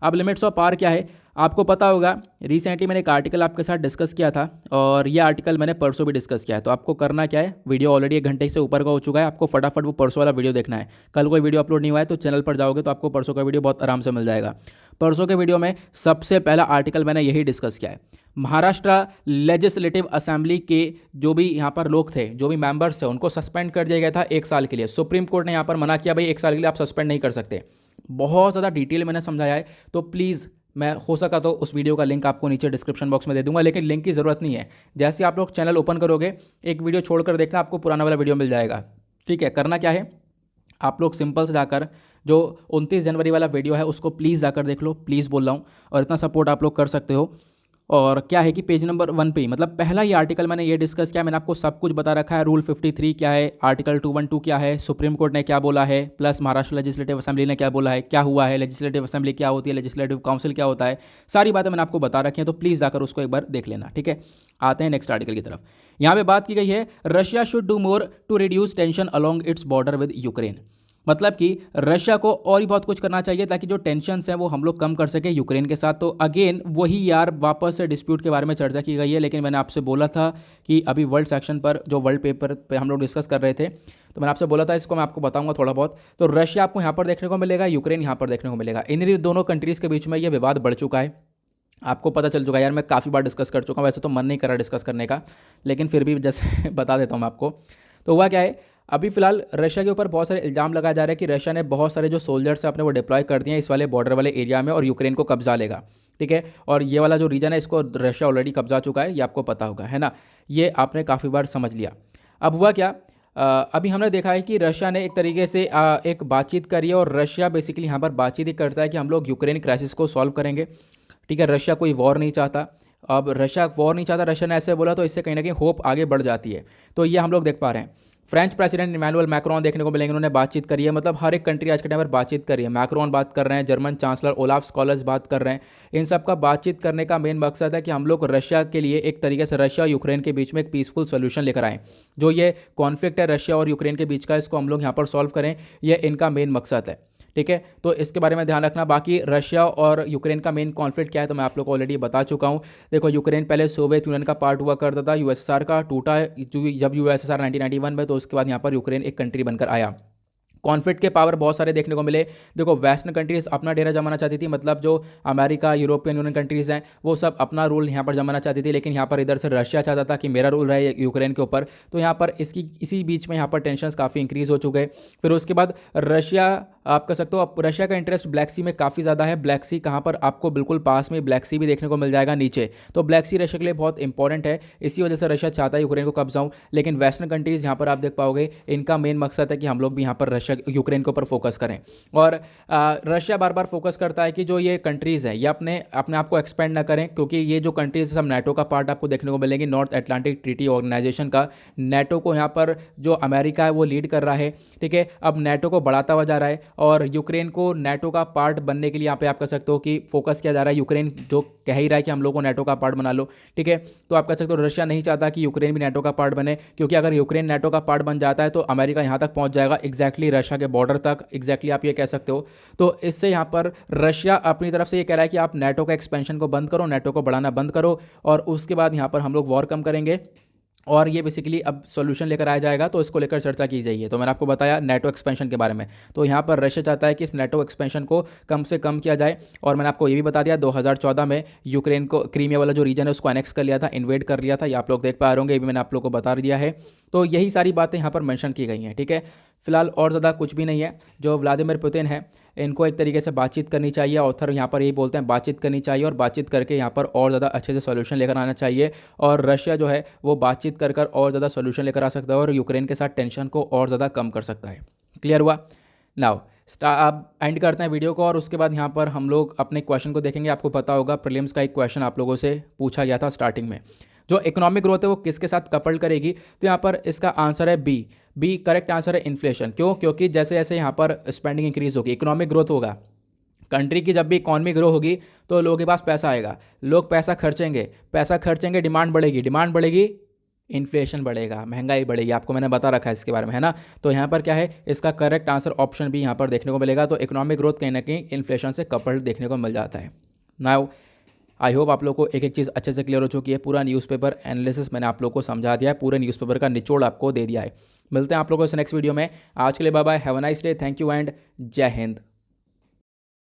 अब लिमिट्स ऑफ पावर क्या है? आपको पता होगा, रिसेंटली मैंने एक आर्टिकल आपके साथ डिस्कस किया था, और ये आर्टिकल मैंने परसों भी डिस्कस किया है। तो आपको करना क्या है? वीडियो ऑलरेडी 1 घंटे से ऊपर का हो चुका है, आपको फटाफट वो परसों वाला वीडियो देखना है। कल कोई वीडियो अपलोड नहीं हुआ है तो चैनल पर जाओगे तो आपको परसों का वीडियो बहुत आराम से मिल जाएगा। परसों के वीडियो में सबसे पहला आर्टिकल मैंने यही डिस्कस किया है। महाराष्ट्र लेजिस्लेटिव असेंबली के जो भी यहाँ पर लोग थे, जो भी मेंबर्स थे, उनको सस्पेंड कर दिया गया था 1 साल के लिए। सुप्रीम कोर्ट ने यहाँ पर मना किया, भाई 1 साल के लिए आप सस्पेंड नहीं कर सकते। बहुत ज़्यादा डिटेल मैंने समझाया है, तो प्लीज़ मैं हो सका तो उस वीडियो का लिंक आपको नीचे डिस्क्रिप्शन बॉक्स में दे दूंगा, लेकिन लिंक की ज़रूरत नहीं है। जैसे आप लोग चैनल ओपन करोगे, एक वीडियो छोड़कर देखना, आपको पुराना वाला वीडियो मिल जाएगा, ठीक है। करना क्या है? आप लोग सिंपल से जाकर जो 29 जनवरी वाला वीडियो है उसको प्लीज़ जाकर देख लो, प्लीज़ बोल रहा हूँ, और इतना सपोर्ट आप लोग कर सकते हो। और क्या है कि पेज नंबर 1 पे, मतलब पहला ही आर्टिकल मैंने ये डिस्कस किया, मैंने आपको सब कुछ बता रखा है। रूल 53 क्या है, आर्टिकल 212 क्या है, सुप्रीम कोर्ट ने क्या बोला है, प्लस महाराष्ट्र लेजिस्लेटिव असेंबली ने क्या बोला है, क्या हुआ है, लेजिस्लेटिव असेंबली क्या होती है, लेजिस्लेटिव काउंसिल क्या होता है, सारी बातें मैंने आपको बता रखी हैं। तो प्लीज़ जाकर उसको एक बार देख लेना, ठीक है। आते हैं नेक्स्ट आर्टिकल की तरफ। यहाँ पे बात की गई है, Russia should do more to reduce tension along its border with Ukraine. मतलब कि रशिया को और ही बहुत कुछ करना चाहिए ताकि जो टेंशन्स हैं वो हम लोग कम कर सके यूक्रेन के साथ। तो अगेन वही यार वापस से डिस्प्यूट के बारे में चर्चा की गई है, लेकिन मैंने आपसे बोला था कि अभी वर्ल्ड सेक्शन पर, जो वर्ल्ड पेपर पे हम लोग डिस्कस कर रहे थे, तो मैंने आपसे बोला था इसको मैं आपको बताऊंगा थोड़ा बहुत। तो रशिया आपको यहाँ पर देखने को मिलेगा, यूक्रेन यहाँ पर देखने को मिलेगा। इन दोनों कंट्रीज़ के बीच में ये विवाद बढ़ चुका है, आपको पता चल चुका है। यार मैं काफ़ी बार डिस्कस कर चुका हूँ, वैसे तो मन नहीं करा डिस्कस करने का, लेकिन फिर भी जैसे बता देता हूँ मैं आपको। तो हुआ क्या है, अभी फिलहाल रशिया के ऊपर बहुत सारे इल्ज़ाम लगाया जा रहा है कि रशिया ने बहुत सारे जो सोल्जर्स हैं अपने वो डिप्लॉय कर दिए हैं इस वाले बॉर्डर वाले एरिया में, और यूक्रेन को कब्जा लेगा, ठीक है। और ये वाला जो रीजन है इसको रशिया ऑलरेडी कब्जा चुका है, ये आपको पता होगा, है ना। ये आपने काफ़ी बार समझ लिया। अब हुआ क्या, अभी हमने देखा है कि रशिया ने एक तरीके से एक बातचीत करी है, और रशिया बेसिकली यहाँ पर बातचीत ही करता है कि हम लोग यूक्रेन क्राइसिस को सॉल्व करेंगे। ठीक है, रशिया कोई वॉर नहीं चाहता। अब रशिया वॉर नहीं चाहता, रशिया ने ऐसे बोला, तो इससे कहीं ना कहीं होप आगे बढ़ जाती है। तो ये हम लोग देख पा रहे हैं। फ्रेंच प्रेसिडेंट इमैनुअल मैक्रोन देखने को मिलेंगे, उन्होंने बातचीत करी है। मतलब हर एक कंट्री आज के टाइम पर बातचीत कर रही है। मैक्रोन बात कर रहे हैं, जर्मन चांसलर ओलाफ स्कॉलर्स बात कर रहे हैं। इन सब का बातचीत करने का मेन मकसद है कि हम लोग रशिया के लिए एक तरीके से रशिया और यूक्रेन के बीच में एक पीसफुल सोल्यूशन लेकर आएँ। जो ये कॉन्फ्लिक्ट है रशिया और यूक्रेन के बीच का, इसको हम लोग यहाँ पर सॉल्व करें, ये इनका मेन मकसद है। ठीक है, तो इसके बारे में ध्यान रखना। बाकी रशिया और यूक्रेन का मेन कॉन्फ्लिक्ट क्या है, तो मैं आप लोग को ऑलरेडी बता चुका हूँ। देखो, यूक्रेन पहले सोवियत यूनियन का पार्ट हुआ करता था, यूएसएसआर का टूटा जब यूएसएसआर 1991 में, तो उसके बाद यहाँ पर यूक्रेन एक कंट्री बनकर आया। कॉन्फ्लिक्ट के पावर बहुत सारे देखने को मिले। देखो, वेस्टर्न कंट्रीज अपना डेरा जमाना चाहती थी, मतलब जो अमेरिका, यूरोपियन यूनियन कंट्रीज़ हैं, वो सब अपना रूल यहाँ पर जमाना चाहती थी। लेकिन यहाँ पर इधर से रशिया चाहता था कि मेरा रूल रहे यूक्रेन के ऊपर। तो यहाँ पर इसी बीच में यहाँ पर टेंशंस काफ़ी इंक्रीज़ हो चुके। फिर उसके बाद रशिया, आप कह सकते हो, अब रशिया का इंटरेस्ट ब्लैक सी में काफ़ी ज़्यादा है। ब्लैक सी कहाँ पर, आपको बिल्कुल पास में ब्लैक सी भी देखने को मिल जाएगा नीचे। तो ब्लैक सी रशिया के लिए बहुत इंपॉर्टेंट है, इसी वजह से रशिया चाहता है यूक्रेन को कब्जाऊँ। लेकिन वेस्टर्न कंट्रीज़ यहाँ पर आप देख पाओगे, इनका मेन मकसद है कि हम लोग भी यहाँ पर रशिया यूक्रेन के ऊपर फोकस करें। और रशिया बार बार फोकस करता है कि जो ये कंट्रीज़ हैं, ये अपने आप को एक्सपेंड ना करें, क्योंकि ये जो कंट्रीज़ सब नाटो का पार्ट आपको देखने को मिलेंगी, नॉर्थ अटलांटिक ट्रीटी ऑर्गेनाइजेशन का। नाटो को यहाँ पर जो अमेरिका है वो लीड कर रहा है। ठीक है, अब नाटो को बढ़ाता हुआ जा रहा है, और यूक्रेन को नाटो का पार्ट बनने के लिए यहाँ पे आप कह सकते हो कि फोकस किया जा रहा है। यूक्रेन जो कह ही रहा है कि हम लोग को नाटो का पार्ट बना लो। ठीक है, तो आप कह सकते हो रशिया नहीं चाहता कि यूक्रेन भी नाटो का पार्ट बने, क्योंकि अगर यूक्रेन नाटो का पार्ट बन जाता है तो अमेरिका यहाँ तक पहुँच जाएगा, एग्जैक्टली रशिया के बॉर्डर तक, एग्जैक्टली आप ये कह सकते हो। तो इससे यहाँ पर रशिया अपनी तरफ से ये कह रहा है कि आप नाटो का एक्सपेंशन को बंद करो, नाटो को बढ़ाना बंद करो, और उसके बाद यहाँ पर हम लोग वॉर कम करेंगे। और ये बेसिकली अब सॉल्यूशन लेकर आया जाएगा, तो इसको लेकर चर्चा की जाइए। तो मैंने आपको बताया नाटो एक्सपेंशन के बारे में। तो यहाँ पर रशिया चाहता है कि इस नाटो एक्सपेंशन को कम से कम किया जाए। और मैंने आपको ये भी बता दिया, 2014 में यूक्रेन को क्रीमिया वाला जो रीजन है उसको एनेक्स कर लिया था, इन्वेड कर लिया था। ये आप लोग देख पा रहे होंगे, ये भी मैंने आप लोग को बता दिया है। तो यही सारी बातें यहाँ पर मेंशन की गई हैं। ठीक है, फिलहाल और ज़्यादा कुछ भी नहीं है। जो व्लादिमीर पुतिन है, इनको एक तरीके से बातचीत करनी चाहिए। ऑथर यहाँ पर यही बोलते हैं, बातचीत करनी चाहिए, और बातचीत करके यहाँ पर और ज़्यादा अच्छे से सॉल्यूशन लेकर आना चाहिए। और रशिया जो है वो बातचीत कर और ज़्यादा सॉल्यूशन लेकर आ सकता है, और यूक्रेन के साथ टेंशन को और ज़्यादा कम कर सकता है। क्लियर हुआ? नाउ अब एंड करते हैं वीडियो को, और उसके बाद यहाँ पर हम लोग अपने क्वेश्चन को देखेंगे। आपको पता होगा प्रीलिम्स का एक क्वेश्चन आप लोगों से पूछा गया था स्टार्टिंग में, जो इकोनॉमिक ग्रोथ है वो किसके साथ कपल्ड करेगी। तो यहाँ पर इसका आंसर है बी करेक्ट आंसर है इन्फ्लेशन। क्यों? क्योंकि जैसे जैसे यहाँ पर स्पेंडिंग इंक्रीज होगी, इकोनॉमिक ग्रोथ होगा, कंट्री की जब भी इकॉनमी ग्रो होगी तो लोगों के पास पैसा आएगा, लोग पैसा खर्चेंगे, डिमांड बढ़ेगी, इन्फ्लेशन बढ़ेगा, महंगाई बढ़ेगी। आपको मैंने बता रखा है इसके बारे में, है ना। तो यहाँ पर क्या है, इसका करेक्ट आंसर ऑप्शन भी यहाँ पर देखने को मिलेगा। तो इकोनॉमिक ग्रोथ कहीं ना कहीं इन्फ्लेशन से कपल्ड देखने को मिल जाता है। नाउ आई होप आप लोग को एक एक चीज़ अच्छे से क्लियर हो चुकी है। पूरा न्यूज़पेपर एनालिसिस मैंने आप लोग को समझा दिया है, पूरे न्यूज़पेपर का निचोड़ आपको दे दिया है। मिलते हैं आप लोगों से नेक्स्ट वीडियो में। आज के लिए bye bye, have a nice day, thank you and जय हिंद।